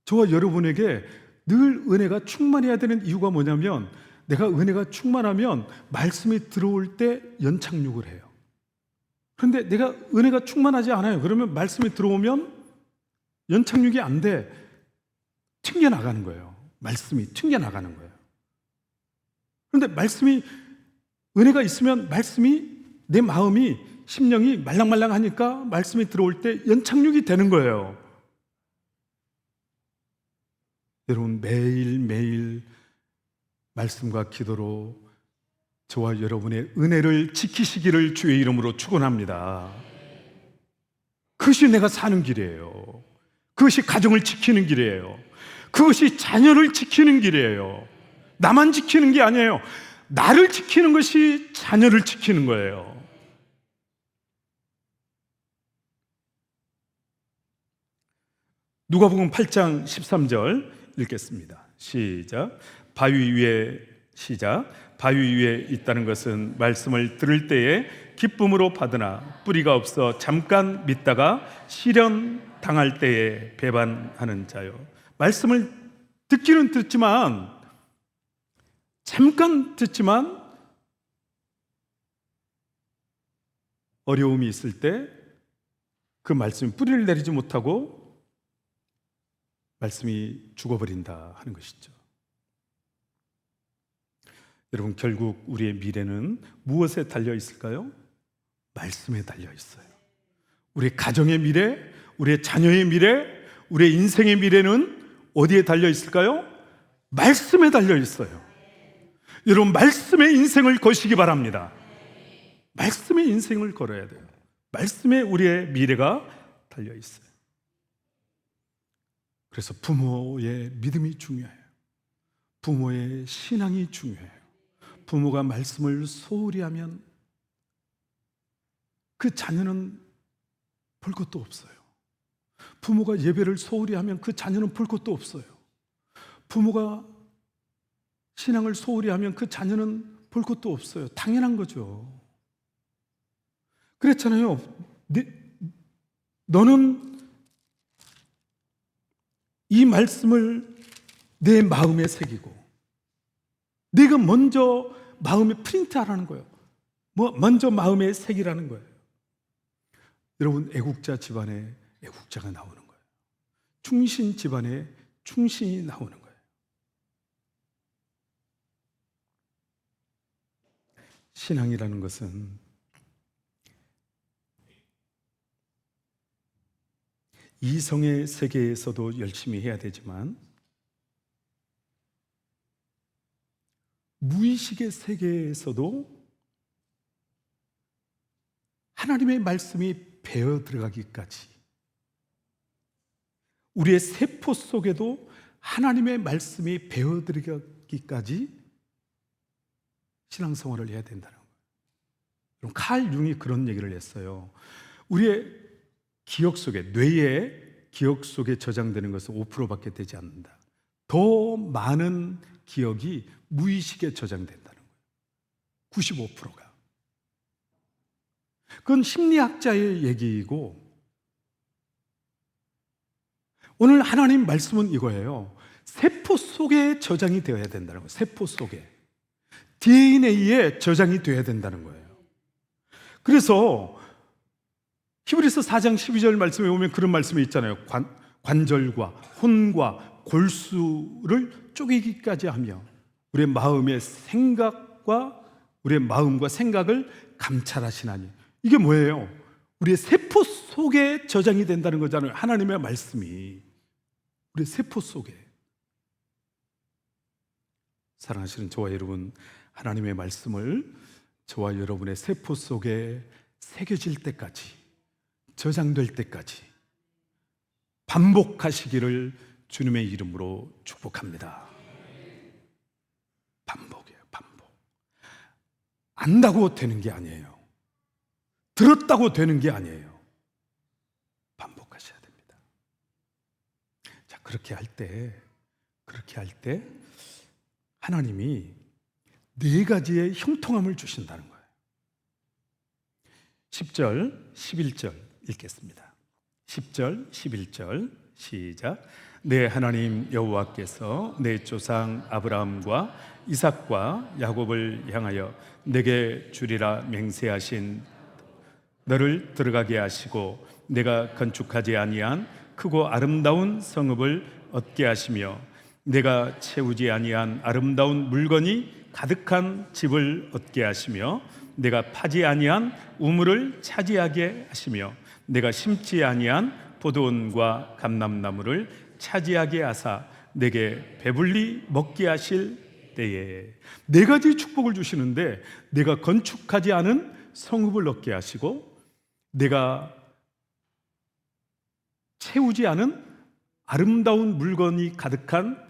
저와 여러분에게 늘 은혜가 충만해야 되는 이유가 뭐냐면, 내가 은혜가 충만하면 말씀이 들어올 때 연착륙을 해요. 그런데 내가 은혜가 충만하지 않아요. 그러면 말씀이 들어오면 연착륙이 안 돼. 튕겨나가는 거예요. 말씀이 튕겨나가는 거예요. 그런데 말씀이, 은혜가 있으면 말씀이, 내 마음이, 심령이 말랑말랑하니까 말씀이 들어올 때 연착륙이 되는 거예요. 여러분, 매일매일 말씀과 기도로 저와 여러분의 은혜를 지키시기를 주의 이름으로 축원합니다. 그것이 내가 사는 길이에요. 그것이 가정을 지키는 길이에요. 그것이 자녀를 지키는 길이에요. 나만 지키는 게 아니에요. 나를 지키는 것이 자녀를 지키는 거예요. 누가복음 8장 13절, 읽겠습니다. 시작. 바위 위에 있다는 것은 말씀을 들을 때에 기쁨으로 받으나 뿌리가 없어 잠깐 믿다가 시련 당할 때에 배반하는 자요. 말씀을 듣기는 듣지만, 잠깐 듣지만 어려움이 있을 때 그 말씀이 뿌리를 내리지 못하고 말씀이 죽어버린다 하는 것이죠. 여러분, 결국 우리의 미래는 무엇에 달려 있을까요? 말씀에 달려 있어요. 우리 가정의 미래, 우리의 자녀의 미래, 우리의 인생의 미래는 어디에 달려 있을까요? 말씀에 달려 있어요. 여러분, 말씀의 인생을 거시기 바랍니다. 말씀의 인생을 걸어야 돼요. 말씀에 우리의 미래가 달려 있어요. 그래서 부모의 믿음이 중요해요. 부모의 신앙이 중요해요. 부모가 말씀을 소홀히 하면 그 자녀는 볼 것도 없어요. 부모가 예배를 소홀히 하면 그 자녀는 볼 것도 없어요. 부모가 신앙을 소홀히 하면 그 자녀는 볼 것도 없어요. 당연한 거죠. 그랬잖아요. 너는 이 말씀을 내 마음에 새기고, 네가 먼저 마음에 프린트하라는 거예요. 먼저 마음에 새기라는 거예요. 여러분, 애국자 집안에 애국자가 나오는 거예요. 충신 집안에 충신이 나오는 거예요. 신앙이라는 것은 이성의 세계에서도 열심히 해야 되지만 무의식의 세계에서도 하나님의 말씀이 배어 들어가기까지, 우리의 세포 속에도 하나님의 말씀이 배어 들어가기까지 신앙생활을 해야 된다는 거예요. 칼 융이 그런 얘기를 했어요. 우리의 기억 속에, 뇌의 기억 속에 저장되는 것은 5%밖에 되지 않는다. 더 많은 기억이 무의식에 저장된다는 거예요. 95%가. 그건 심리학자의 얘기이고, 오늘 하나님 말씀은 이거예요. 세포 속에 저장이 되어야 된다는 거예요. 세포 속에. DNA에 저장이 되어야 된다는 거예요. 그래서 히브리서 4장 12절 말씀에 보면 그런 말씀이 있잖아요. 관절과 혼과 골수를 쪼개기까지 하며 우리의 마음의 생각과 우리의 마음과 생각을 감찰하시나니. 이게 뭐예요? 우리의 세포 속에 저장이 된다는 거잖아요. 하나님의 말씀이 우리의 세포 속에. 사랑하시는 저와 여러분, 하나님의 말씀을 저와 여러분의 세포 속에 새겨질 때까지, 저장될 때까지 반복하시기를 주님의 이름으로 축복합니다. 반복이에요, 반복. 안다고 되는 게 아니에요. 들었다고 되는 게 아니에요. 반복하셔야 됩니다. 자, 그렇게 할 때 하나님이 4가지의 형통함을 주신다는 거예요. 10절, 11절 읽겠습니다. 10절, 11절 시작. 내 하나님 여호와께서 내 조상 아브라함과 이삭과 야곱을 향하여 내게 주리라 맹세하신 너를 들어가게 하시고 내가 건축하지 아니한 크고 아름다운 성읍을 얻게 하시며 내가 채우지 아니한 아름다운 물건이 가득한 집을 얻게 하시며 내가 파지 아니한 우물을 차지하게 하시며 내가 심지 아니한 포도원과 감람나무를 차지하게 하사 내게 배불리 먹게 하실 때에 4가지 축복을 주시는데, 내가 건축하지 않은 성읍을 얻게 하시고 내가 채우지 않은 아름다운 물건이 가득한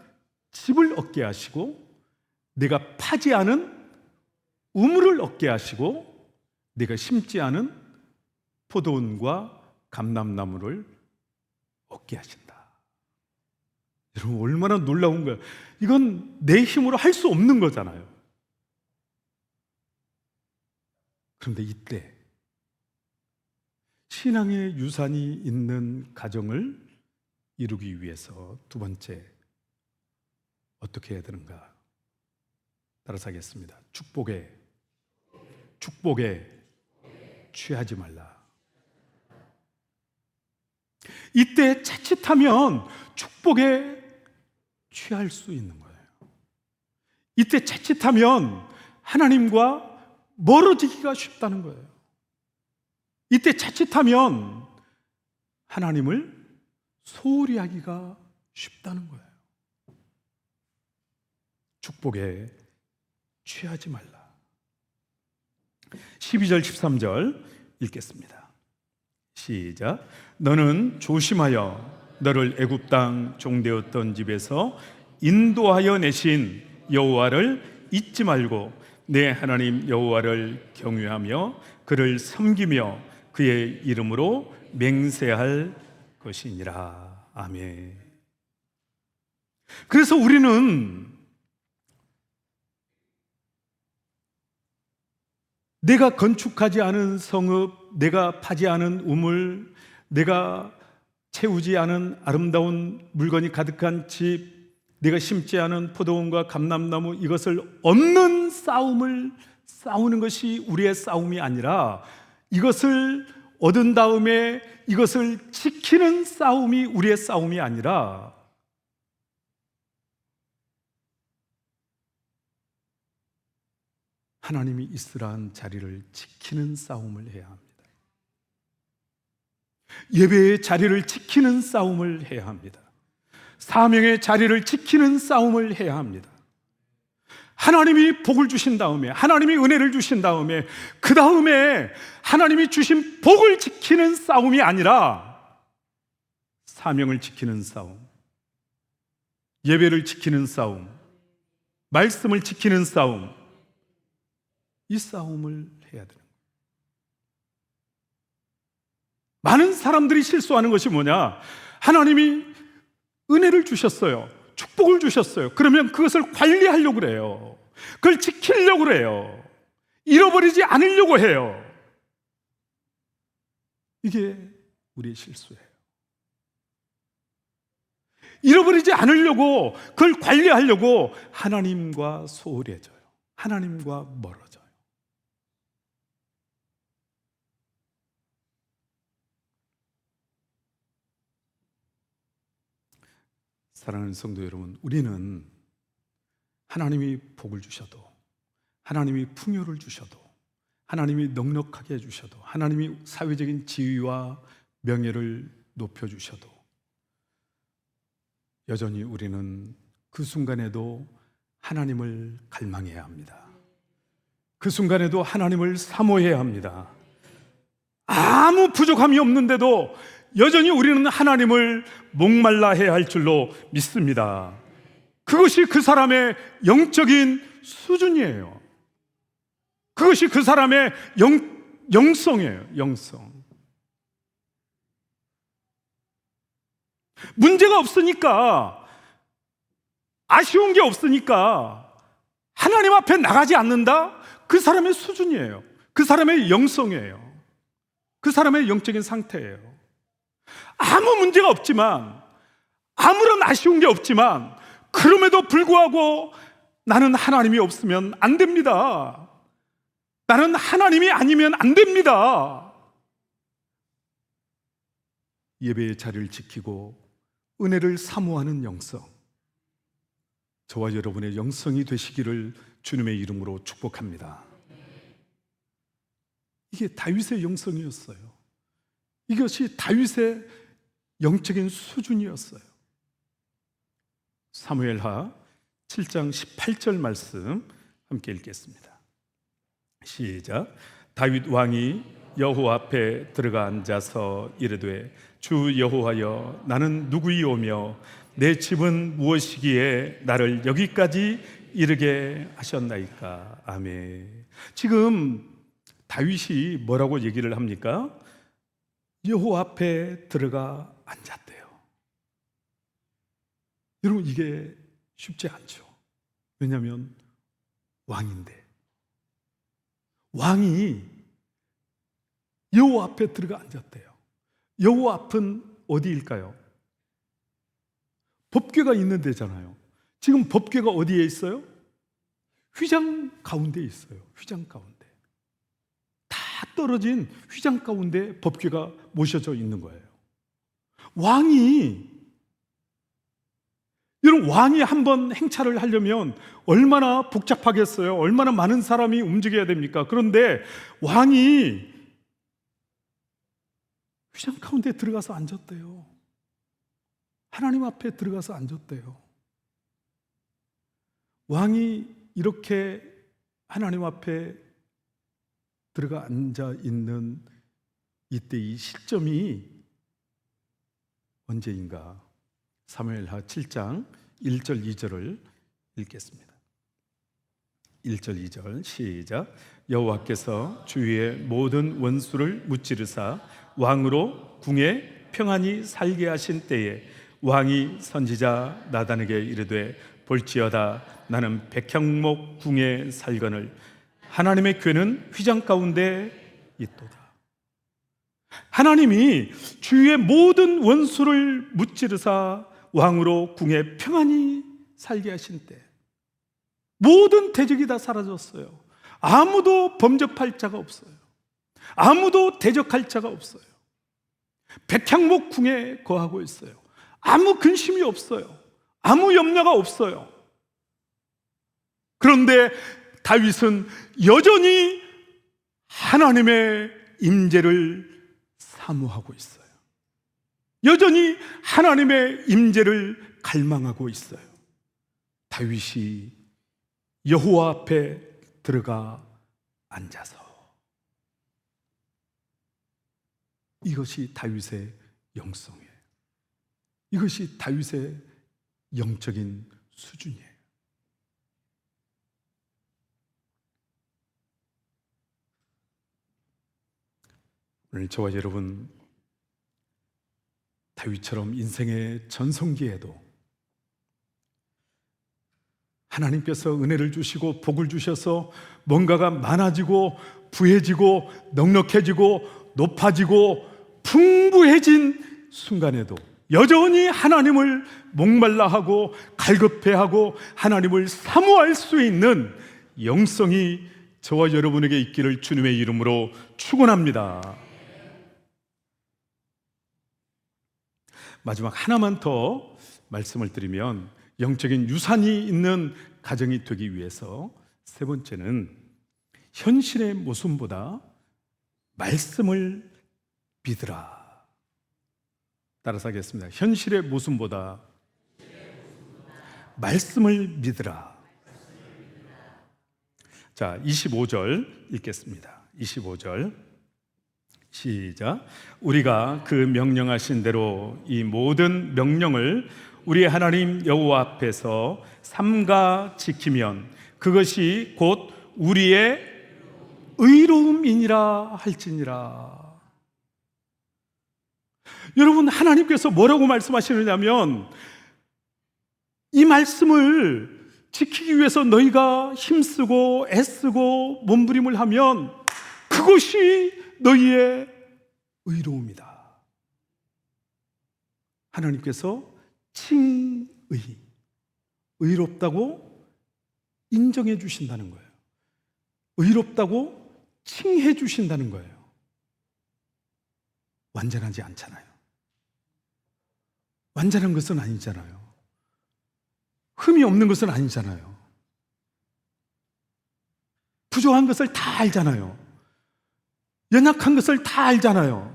집을 얻게 하시고 내가 파지 않은 우물을 얻게 하시고 내가 심지 않은 포도원과 감람나무를 얻게 하신다. 여러분, 얼마나 놀라운 거야. 이건 내 힘으로 할 수 없는 거잖아요. 그런데 이때 신앙의 유산이 있는 가정을 이루기 위해서 두 번째 어떻게 해야 되는가? 따라서 하겠습니다. 축복에 취하지 말라. 이때 자칫하면 축복에 취할 수 있는 거예요. 이때 자칫하면 하나님과 멀어지기가 쉽다는 거예요. 이때 자칫하면 하나님을 소홀히 하기가 쉽다는 거예요. 축복에 취하지 말라. 12절 13절 읽겠습니다. 시작. 너는 조심하여 너를 애굽 땅 종되었던 집에서 인도하여 내신 여호와를 잊지 말고 내 하나님 여호와를 경외하며 그를 섬기며 그의 이름으로 맹세할 것이니라. 아멘. 그래서 우리는 내가 건축하지 않은 성읍, 내가 파지 않은 우물, 내가 채우지 않은 아름다운 물건이 가득한 집, 내가 심지 않은 포도원과 감람나무, 이것을 얻는 싸움을 싸우는 것이 우리의 싸움이 아니라 이것을 얻은 다음에 이것을 지키는 싸움이 우리의 싸움이 아니라 하나님이 있으라한 자리를 지키는 싸움을 해야 합니다. 예배의 자리를 지키는 싸움을 해야 합니다. 사명의 자리를 지키는 싸움을 해야 합니다. 하나님이 복을 주신 다음에, 하나님이 은혜를 주신 다음에, 그 다음에 하나님이 주신 복을 지키는 싸움이 아니라 사명을 지키는 싸움, 예배를 지키는 싸움, 말씀을 지키는 싸움, 이 싸움을 해야 되는 거예요. 많은 사람들이 실수하는 것이 뭐냐? 하나님이 은혜를 주셨어요. 축복을 주셨어요. 그러면 그것을 관리하려고 그래요. 그걸 지키려고 그래요. 잃어버리지 않으려고 해요. 이게 우리의 실수예요. 잃어버리지 않으려고, 그걸 관리하려고 하나님과 소홀해져요. 하나님과 멀어져요. 사랑하는 성도 여러분, 우리는 하나님이 복을 주셔도, 하나님이 풍요를 주셔도, 하나님이 넉넉하게 해주셔도, 하나님이 사회적인 지위와 명예를 높여주셔도 여전히 우리는 그 순간에도 하나님을 갈망해야 합니다. 그 순간에도 하나님을 사모해야 합니다. 아무 부족함이 없는데도 여전히 우리는 하나님을 목말라 해야 할 줄로 믿습니다. 그것이 그 사람의 영적인 수준이에요. 그것이 그 사람의 영성이에요. 영성. 문제가 없으니까, 아쉬운 게 없으니까 하나님 앞에 나가지 않는다? 그 사람의 수준이에요. 그 사람의 영성이에요. 그 사람의 영적인 상태예요. 아무 문제가 없지만, 아무런 아쉬운 게 없지만, 그럼에도 불구하고 나는 하나님이 없으면 안 됩니다. 나는 하나님이 아니면 안 됩니다. 예배의 자리를 지키고 은혜를 사모하는 영성, 저와 여러분의 영성이 되시기를 주님의 이름으로 축복합니다. 이게 다윗의 영성이었어요. 이것이 다윗의 영적인 수준이었어요. 사무엘하 7장 18절 말씀 함께 읽겠습니다. 시작. 다윗 왕이 여호와 앞에 들어가 앉아서 이르되 주 여호와여, 나는 누구이오며 내 집은 무엇이기에 나를 여기까지 이르게 하셨나이까. 아멘. 지금 다윗이 뭐라고 얘기를 합니까? 여호와 앞에 들어가 앉았대요. 여러분, 이게 쉽지 않죠. 왜냐하면 왕인데, 왕이 여호와 앞에 들어가 앉았대요. 여호와 앞은 어디일까요? 법궤가 있는 데잖아요. 지금 법궤가 어디에 있어요? 휘장 가운데 있어요. 휘장 가운데. 다 떨어진 휘장 가운데 법궤가 모셔져 있는 거예요. 여러분, 왕이 한번 행차를 하려면 얼마나 복잡하겠어요? 얼마나 많은 사람이 움직여야 됩니까? 그런데 왕이 휘장 가운데 들어가서 앉았대요. 하나님 앞에 들어가서 앉았대요. 왕이 이렇게 하나님 앞에 들어가 앉아 있는 이때 이 시점이 언제인가? 사무엘하 7장 1절 2절을 읽겠습니다. 1절 2절 시작. 여호와께서 주위의 모든 원수를 무찌르사 왕으로 궁에 평안히 살게 하신 때에 왕이 선지자 나단에게 이르되 볼지어다 나는 백향목 궁에 살거늘 하나님의 궤는 휘장 가운데 있도다. 하나님이 주위의 모든 원수를 무찌르사 왕으로 궁에 평안히 살게 하신 때 모든 대적이 다 사라졌어요. 아무도 범접할 자가 없어요. 아무도 대적할 자가 없어요. 백향목 궁에 거하고 있어요. 아무 근심이 없어요. 아무 염려가 없어요. 그런데 다윗은 여전히 하나님의 임재를 사모하고 있어요. 여전히 하나님의 임재를 갈망하고 있어요. 다윗이 여호와 앞에 들어가 앉아서 이것이 다윗의 영성이에요. 이것이 다윗의 영적인 수준이에요. 오늘 저와 여러분 다윗처럼 인생의 전성기에도 하나님께서 은혜를 주시고 복을 주셔서 뭔가가 많아지고 부해지고 넉넉해지고 높아지고 풍부해진 순간에도 여전히 하나님을 목말라하고 갈급해하고 하나님을 사모할 수 있는 영성이 저와 여러분에게 있기를 주님의 이름으로 축원합니다. 마지막 하나만 더 말씀을 드리면 영적인 유산이 있는 가정이 되기 위해서 세 번째는 현실의 모순보다 말씀을 믿으라. 따라서 하겠습니다. 현실의 모순보다 말씀을 믿으라. 자, 25절 읽겠습니다. 25절 시작. 우리가 그 명령하신 대로 이 모든 명령을 우리 하나님 여호와 앞에서 삼가 지키면 그것이 곧 우리의 의로움이니라 할지니라. 여러분, 하나님께서 뭐라고 말씀하시느냐면 이 말씀을 지키기 위해서 너희가 힘쓰고 애쓰고 몸부림을 하면 그것이 너희의 의로움이다. 하나님께서 칭의, 의롭다고 인정해 주신다는 거예요. 의롭다고 칭해 주신다는 거예요. 완전하지 않잖아요. 완전한 것은 아니잖아요. 흠이 없는 것은 아니잖아요. 부족한 것을 다 알잖아요. 연약한 것을 다 알잖아요.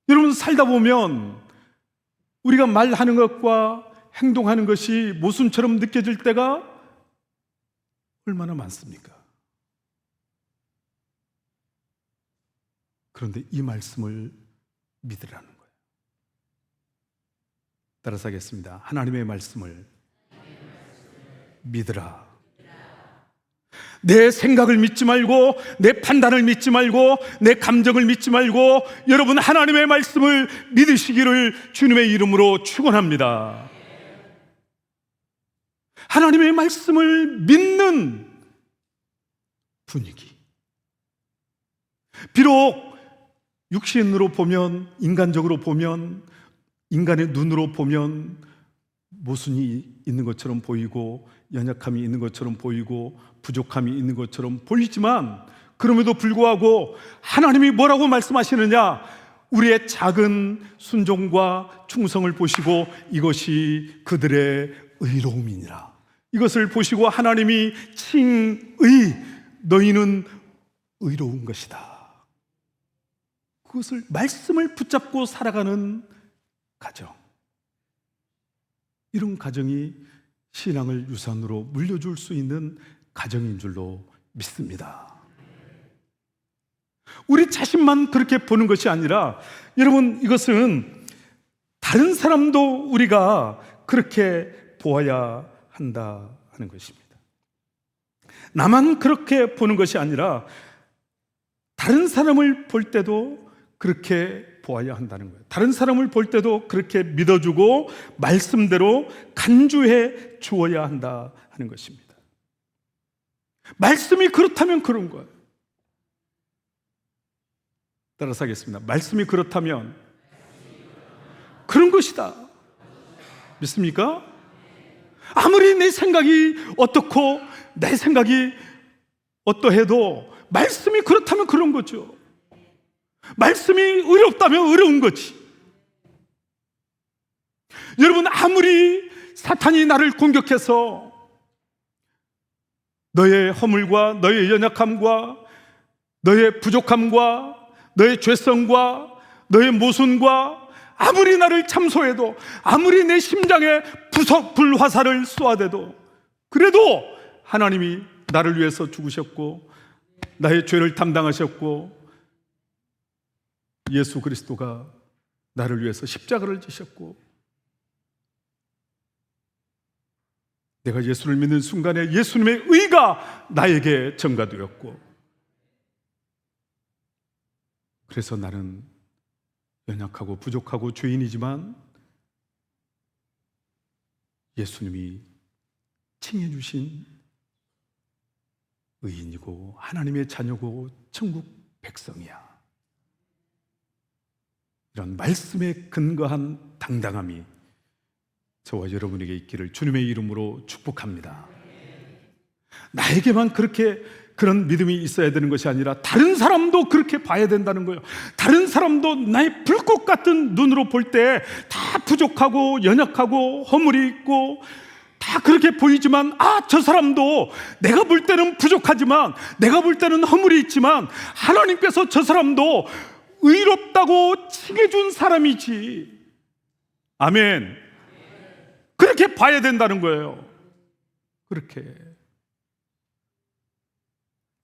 여러분, 살다 보면 우리가 말하는 것과 행동하는 것이 모순처럼 느껴질 때가 얼마나 많습니까? 그런데 이 말씀을 믿으라는 거예요. 따라서 하겠습니다. 하나님의 말씀을 믿으라. 내 생각을 믿지 말고, 내 판단을 믿지 말고, 내 감정을 믿지 말고, 여러분 하나님의 말씀을 믿으시기를 주님의 이름으로 축원합니다. 하나님의 말씀을 믿는 분위기. 비록 육신으로 보면, 인간적으로 보면, 인간의 눈으로 보면 모순이 있는 것처럼 보이고 연약함이 있는 것처럼 보이고 부족함이 있는 것처럼 보이지만, 그럼에도 불구하고 하나님이 뭐라고 말씀하시느냐? 우리의 작은 순종과 충성을 보시고 이것이 그들의 의로움이니라. 이것을 보시고 하나님이 칭의, 너희는 의로운 것이다. 그것을, 말씀을 붙잡고 살아가는 가정, 이런 가정이 신앙을 유산으로 물려줄 수 있는 가정인 줄로 믿습니다. 우리 자신만 그렇게 보는 것이 아니라, 여러분, 이것은 다른 사람도 우리가 그렇게 보아야 한다 하는 것입니다. 나만 그렇게 보는 것이 아니라 다른 사람을 볼 때도 그렇게 보아야 한다는 거예요. 다른 사람을 볼 때도 그렇게 믿어주고 말씀대로 간주해 주어야 한다 하는 것입니다. 말씀이 그렇다면 그런 거예요. 따라서 하겠습니다. 말씀이 그렇다면 그런 것이다. 믿습니까? 아무리 내 생각이 어떻고 내 생각이 어떠해도 말씀이 그렇다면 그런 거죠. 말씀이 의롭다면 의로운 거지. 여러분, 아무리 사탄이 나를 공격해서 너의 허물과 너의 연약함과 너의 부족함과 너의 죄성과 너의 모순과 아무리 나를 참소해도, 아무리 내 심장에 불화살을 쏘아대도, 그래도 하나님이 나를 위해서 죽으셨고 나의 죄를 담당하셨고 예수 그리스도가 나를 위해서 십자가를 지셨고, 내가 예수를 믿는 순간에 예수님의 의가 나에게 전가되었고, 그래서 나는 연약하고 부족하고 죄인이지만 예수님이 칭해 주신 의인이고 하나님의 자녀고 천국 백성이야. 이런 말씀에 근거한 당당함이 저와 여러분에게 있기를 주님의 이름으로 축복합니다. 나에게만 그런 믿음이 있어야 되는 것이 아니라 다른 사람도 그렇게 봐야 된다는 거예요. 다른 사람도 나의 불꽃 같은 눈으로 볼 때 다 부족하고 연약하고 허물이 있고 다 그렇게 보이지만, 저 사람도 내가 볼 때는 부족하지만, 내가 볼 때는 허물이 있지만 하나님께서 저 사람도 의롭다고 칭해준 사람이지. 아멘. 그렇게 봐야 된다는 거예요. 그렇게.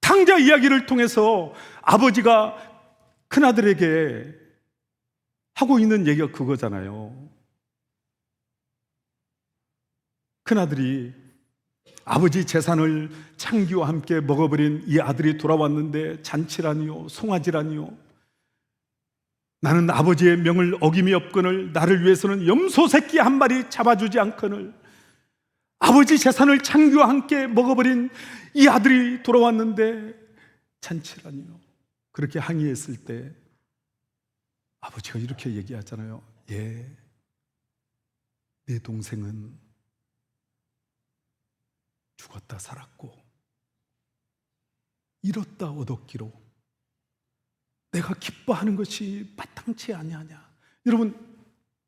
탕자 이야기를 통해서 아버지가 큰아들에게 하고 있는 얘기가 그거잖아요. 큰아들이 아버지 재산을 창기와 함께 먹어버린 이 아들이 돌아왔는데 잔치라니요, 송아지라니요, 나는 아버지의 명을 어김이 없거늘 나를 위해서는 염소 새끼 한 마리 잡아주지 않거늘, 아버지 재산을 창기와 함께 먹어버린 이 아들이 돌아왔는데 잔치라니요, 그렇게 항의했을 때 아버지가 이렇게 얘기하잖아요. 예, 내 동생은 죽었다 살았고 잃었다 얻었기로 내가 기뻐하는 것이 마땅치 아니하냐. 여러분,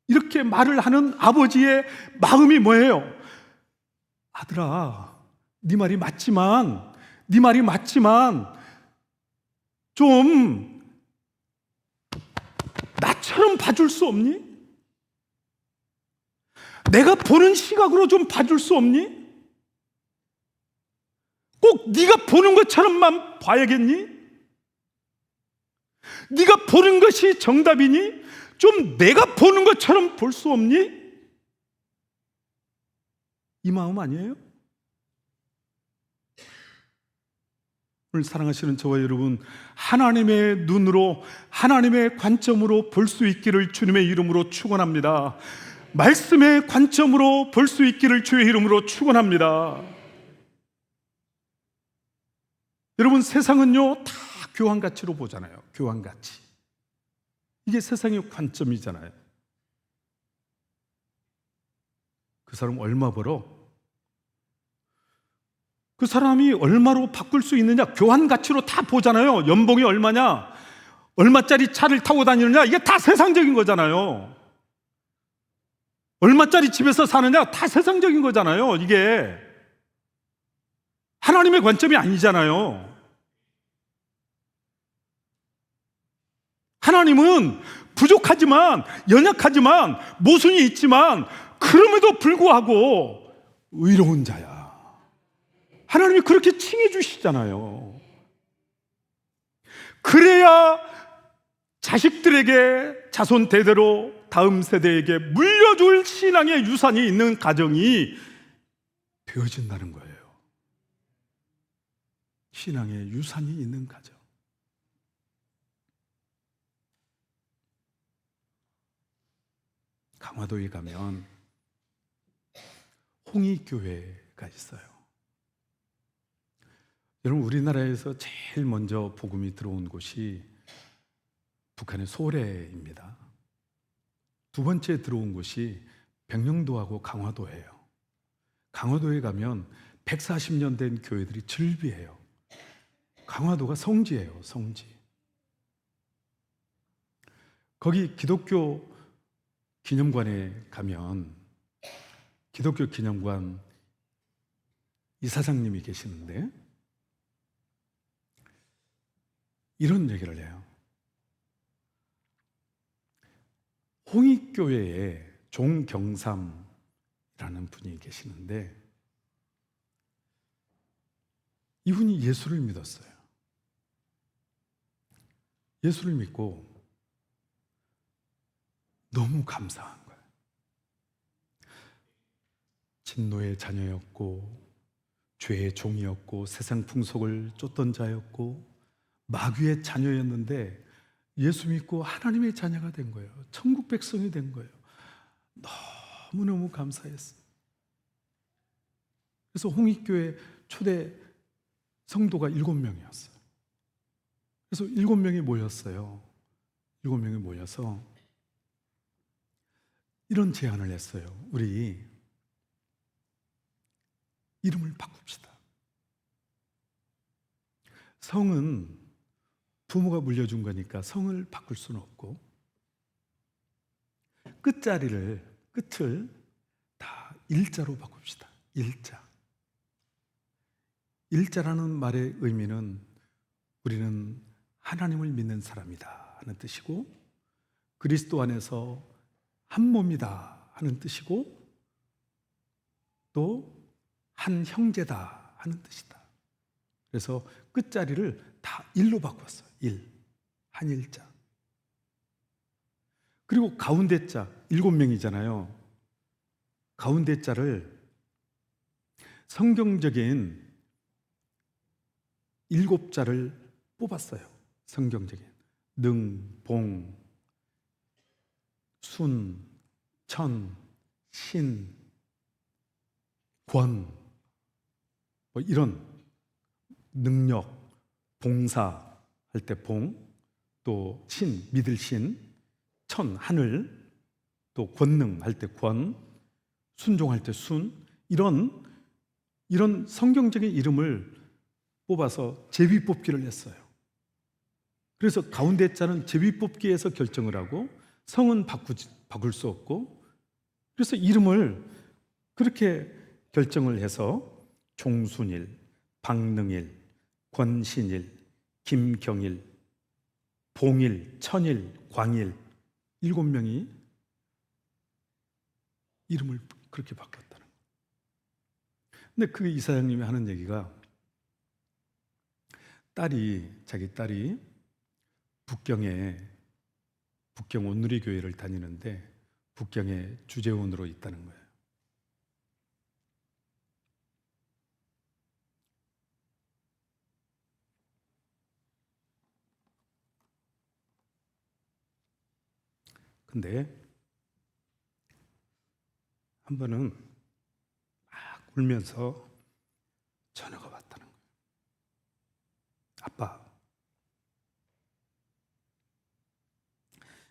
이렇게 말을 하는 아버지의 마음이 뭐예요? 아들아, 네 말이 맞지만 좀 나처럼 봐줄 수 없니? 내가 보는 시각으로 좀 봐줄 수 없니? 꼭 네가 보는 것처럼만 봐야겠니? 네가 보는 것이 정답이니? 좀 내가 보는 것처럼 볼 수 없니? 이 마음 아니에요? 오늘 사랑하시는 저와 여러분, 하나님의 눈으로, 하나님의 관점으로 볼 수 있기를 주님의 이름으로 축원합니다. 말씀의 관점으로 볼 수 있기를 주의 이름으로 축원합니다. 여러분, 세상은요 다 교환 가치로 보잖아요. 교환 가치. 이게 세상의 관점이잖아요. 그 사람 얼마 벌어? 그 사람이 얼마로 바꿀 수 있느냐? 교환 가치로 다 보잖아요. 연봉이 얼마냐? 얼마짜리 차를 타고 다니느냐? 이게 다 세상적인 거잖아요. 얼마짜리 집에서 사느냐? 다 세상적인 거잖아요. 이게 하나님의 관점이 아니잖아요. 하나님은 부족하지만, 연약하지만, 모순이 있지만 그럼에도 불구하고 의로운 자야. 하나님이 그렇게 칭해 주시잖아요. 그래야 자식들에게 자손 대대로 다음 세대에게 물려줄 신앙의 유산이 있는 가정이 되어진다는 거예요. 신앙의 유산이 있는 가정. 강화도에 가면 홍익교회가 있어요. 여러분, 우리나라에서 제일 먼저 복음이 들어온 곳이 북한의 소래입니다. 두 번째 들어온 곳이 백령도하고 강화도예요. 강화도에 가면 140년 된 교회들이 즐비해요. 강화도가 성지예요, 성지. 거기 기독교 기념관에 가면 기독교 기념관 이사장님이 계시는데 이런 얘기를 해요. 홍익교회에 종경삼이라는 분이 계시는데 이분이 예수를 믿었어요. 예수를 믿고 너무 감사한 거예요. 진노의 자녀였고 죄의 종이었고 세상 풍속을 쫓던 자였고 마귀의 자녀였는데 예수 믿고 하나님의 자녀가 된 거예요. 천국 백성이 된 거예요. 너무너무 감사했어요. 그래서 홍익교회 초대 성도가 7명이었어요. 그래서 7명이 모였어요. 7명이 모여서 이런 제안을 했어요. 우리 이름을 바꿉시다. 성은 부모가 물려준 거니까 성을 바꿀 수는 없고 끝을 다 일자로 바꿉시다. 일자. 일자라는 말의 의미는 우리는 하나님을 믿는 사람이다 하는 뜻이고 그리스도 안에서 한 몸이다 하는 뜻이고 또 한 형제다 하는 뜻이다. 그래서 끝자리를 다 일로 바꿨어요. 일, 한일자. 그리고 가운데 자, 7명이잖아요. 가운데 자를 성경적인 7자를 뽑았어요. 성경적인 능, 봉, 순, 천, 신, 권 뭐 이런 능력, 봉사 할 때 봉, 또 신, 믿을 신, 천, 하늘, 또 권능 할 때 권, 순종할 때 순, 이런 성경적인 이름을 뽑아서 제비뽑기를 했어요. 그래서 가운데 자는 제비뽑기에서 결정을 하고 성은 바꿀 수 없고 그래서 이름을 그렇게 결정을 해서 종순일, 박능일, 권신일, 김경일, 봉일, 천일, 광일 7명이 이름을 그렇게 바꿨다는 거예요. 근데 그 이사장님이 하는 얘기가 자기 딸이 북경 온누리교회를 다니는데 북경에 주재원으로 있다는 거예요. 근데 한 번은 막 울면서 전화가 왔다는 거예요. 아빠,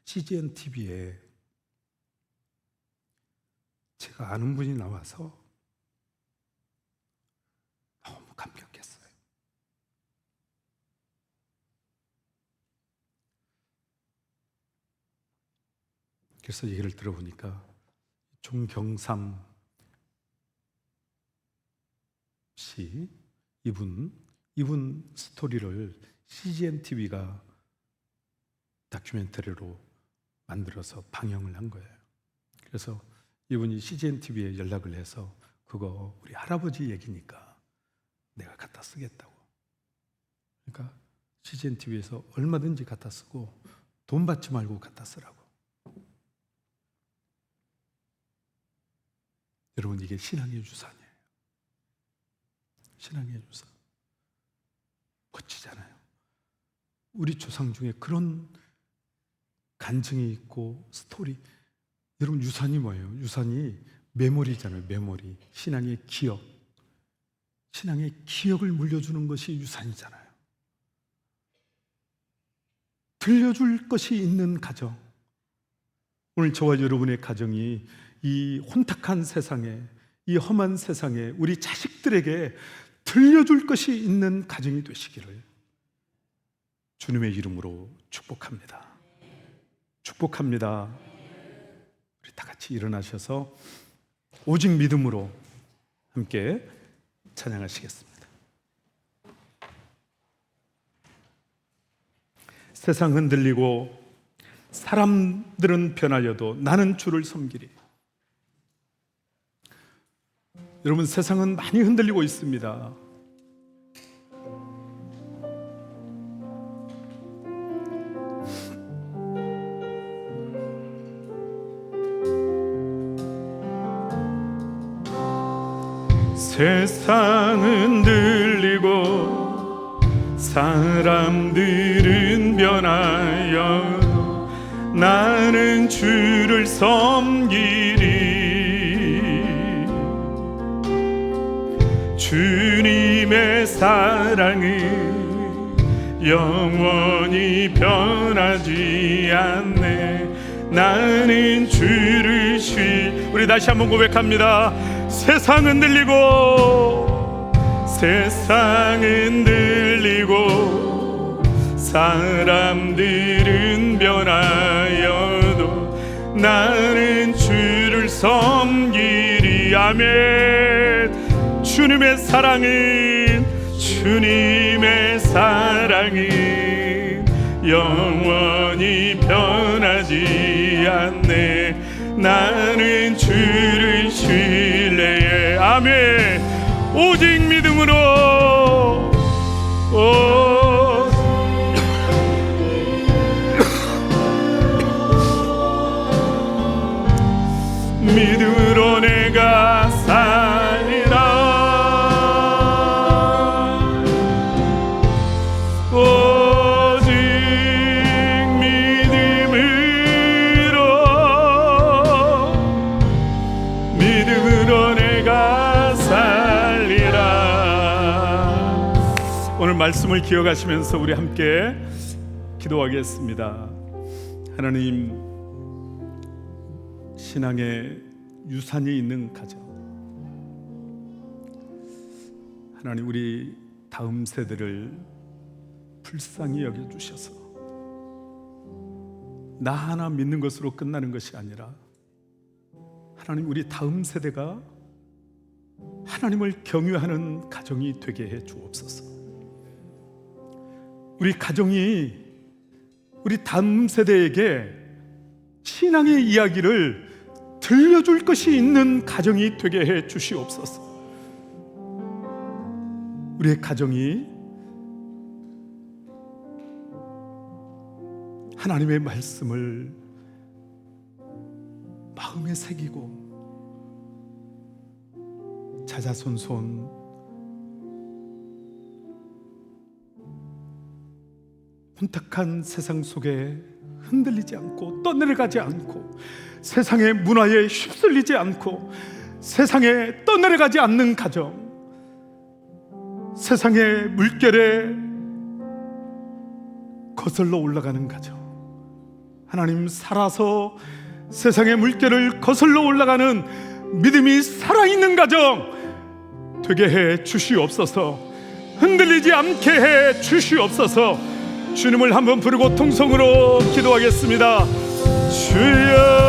CGN TV에 제가 아는 분이 나와서 너무 감격했어요. 그래서 얘기를 들어보니까 종경삼 씨, 이분 스토리를 CGN TV가 다큐멘터리로 만들어서 방영을 한 거예요. 그래서 이분이 CGN TV에 연락을 해서 그거 우리 할아버지 얘기니까 내가 갖다 쓰겠다고. 그러니까 CGN TV에서 얼마든지 갖다 쓰고 돈 받지 말고 갖다 쓰라고. 여러분, 이게 신앙의 유산이에요. 신앙의 유산. 멋지잖아요. 우리 조상 중에 그런 간증이 있고 스토리. 여러분, 유산이 뭐예요? 유산이 메모리잖아요. 메모리. 신앙의 기억. 신앙의 기억을 물려주는 것이 유산이잖아요. 들려줄 것이 있는 가정. 오늘 저와 여러분의 가정이 이 혼탁한 세상에, 이 험한 세상에 우리 자식들에게 들려줄 것이 있는 가정이 되시기를 주님의 이름으로 축복합니다. 축복합니다. 우리 다 같이 일어나셔서 오직 믿음으로 함께 찬양하시겠습니다. 세상 흔들리고 사람들은 변하여도 나는 주를 섬기리. 여러분, 세상은 많이 흔들리고 있습니다. 세상은 흔들리고 사람들은 변하여도 나는 주를 섬기리. 주님의 사랑은 영원히 변하지 않네. 나는 주를 우리 다시 한번 고백합니다. 세상은 흔들리고 사람들은 변하여도 나는 주를 섬기리. 아멘. 주님의 사랑은 영원히 변하지 않네. 나는 주를 신뢰해. 아멘. 오직 믿음으로 믿음으로 내가 살리라. 오직 믿음으로 내가 살리라. 오늘 말씀을 기억하시면서 우리 함께 기도하겠습니다. 하나님, 신앙의 유산이 있는 가정, 하나님, 우리 다음 세대를 불쌍히 여겨주셔서 나 하나 믿는 것으로 끝나는 것이 아니라 하나님, 우리 다음 세대가 하나님을 경유하는 가정이 되게 해 주옵소서. 우리 가정이 우리 다음 세대에게 신앙의 이야기를 들려줄 것이 있는 가정이 되게 해 주시옵소서. 우리의 가정이 하나님의 말씀을 마음에 새기고 자자손손 혼탁한 세상 속에 흔들리지 않고 떠내려가지 않고 세상의 문화에 휩쓸리지 않고 세상에 떠내려가지 않는 가정, 세상의 물결에 거슬러 올라가는 가정, 하나님 살아서 세상의 물결을 거슬러 올라가는 믿음이 살아있는 가정 되게 해 주시옵소서. 흔들리지 않게 해 주시옵소서. 주님을 한번 부르고 통성으로 기도하겠습니다. 주여,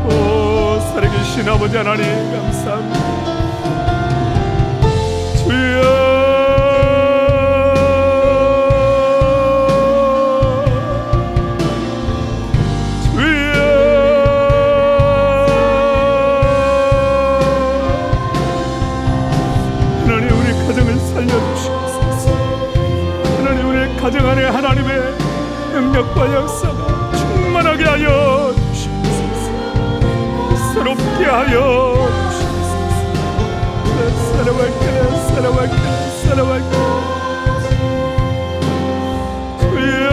오 살아계신 아버지 하나님 감사합니다. 주여, 가정 안에 하나님의 능력과 역사가 충만하게 하여 주시옵소서. 새롭게 하여 주시옵소서. 사랑할게 주여.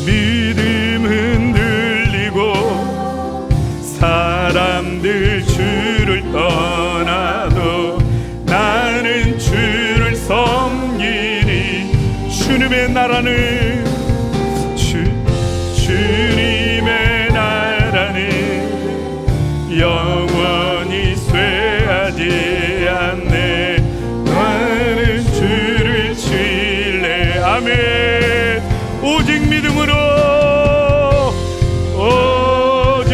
믿음 흔들리고 사람들 주를 떠나도 나는 주를 섬기니 주님의 나라는 주님의 나라는 영원히 쇠하지 않네. 나는 주를 신뢰. 아멘. 오직 믿음으로, 오직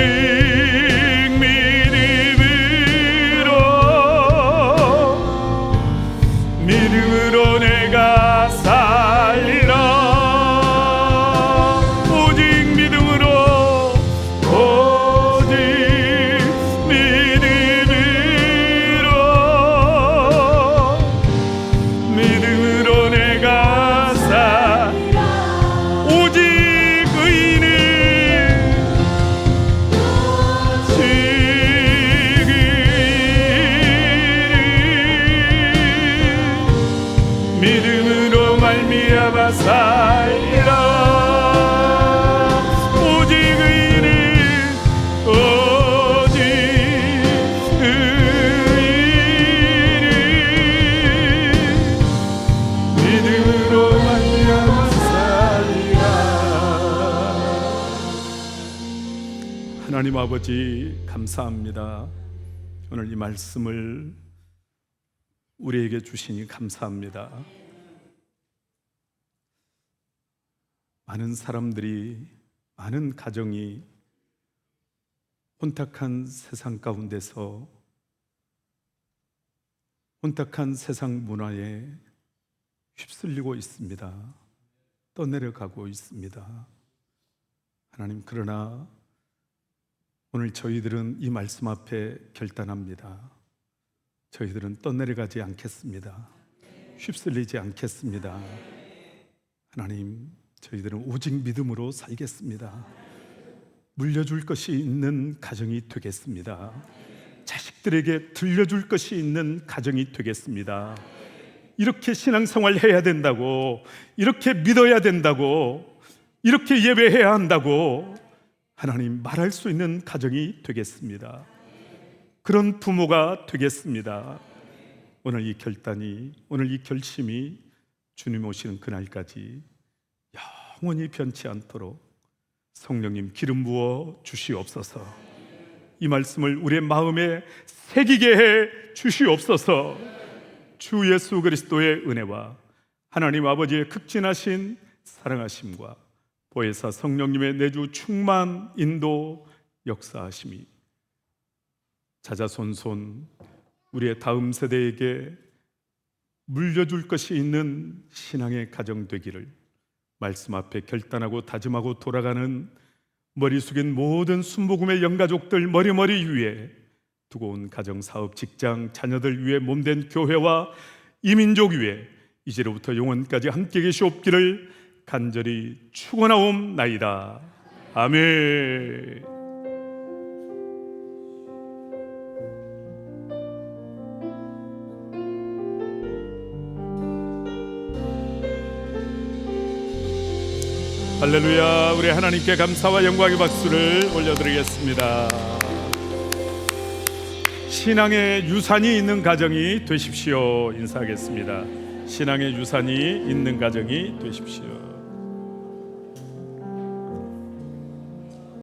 믿음으로 내가 살리라. 오직 믿음으로, 오직 믿음으로 내가 살리라. 오직 의인은 믿음으로 말미암아 살리라. 오직 의인은 오직 의인은 믿음으로 말미암아 살리라. 하나님 아버지 감사합니다. 오늘 이 말씀을 우리에게 주시니 감사합니다. 많은 사람들이, 많은 가정이 혼탁한 세상 가운데서 혼탁한 세상 문화에 휩쓸리고 있습니다. 떠내려가고 있습니다. 하나님, 그러나 오늘 저희들은 이 말씀 앞에 결단합니다. 저희들은 떠내려가지 않겠습니다. 휩쓸리지 않겠습니다. 하나님, 저희들은 오직 믿음으로 살겠습니다. 물려줄 것이 있는 가정이 되겠습니다. 자식들에게 들려줄 것이 있는 가정이 되겠습니다. 이렇게 신앙생활 해야 된다고, 이렇게 믿어야 된다고, 이렇게 예배해야 한다고 하나님 말할 수 있는 가정이 되겠습니다. 그런 부모가 되겠습니다. 오늘 이 결단이, 오늘 이 결심이 주님 오시는 그날까지 영원히 변치 않도록 성령님 기름 부어 주시옵소서. 이 말씀을 우리의 마음에 새기게 해 주시옵소서. 주 예수 그리스도의 은혜와 하나님 아버지의 극진하신 사랑하심과 보혜사 성령님의 내주 충만 인도 역사하심이 자자손손 우리의 다음 세대에게 물려줄 것이 있는 신앙의 가정 되기를 말씀 앞에 결단하고 다짐하고 돌아가는 머리 숙인 모든 순복음의 영가족들 머리머리 위에 두고 온 가정, 사업, 직장, 자녀들 위에 몸된 교회와 이민족 위에 이제로부터 영원까지 함께 계시옵기를 간절히 축원하옵나이다. 아멘. 할렐루야. 우리 하나님께 감사와 영광의 박수를 올려드리겠습니다. 신앙의 유산이 있는 가정이 되십시오. 인사하겠습니다. 신앙의 유산이 있는 가정이 되십시오.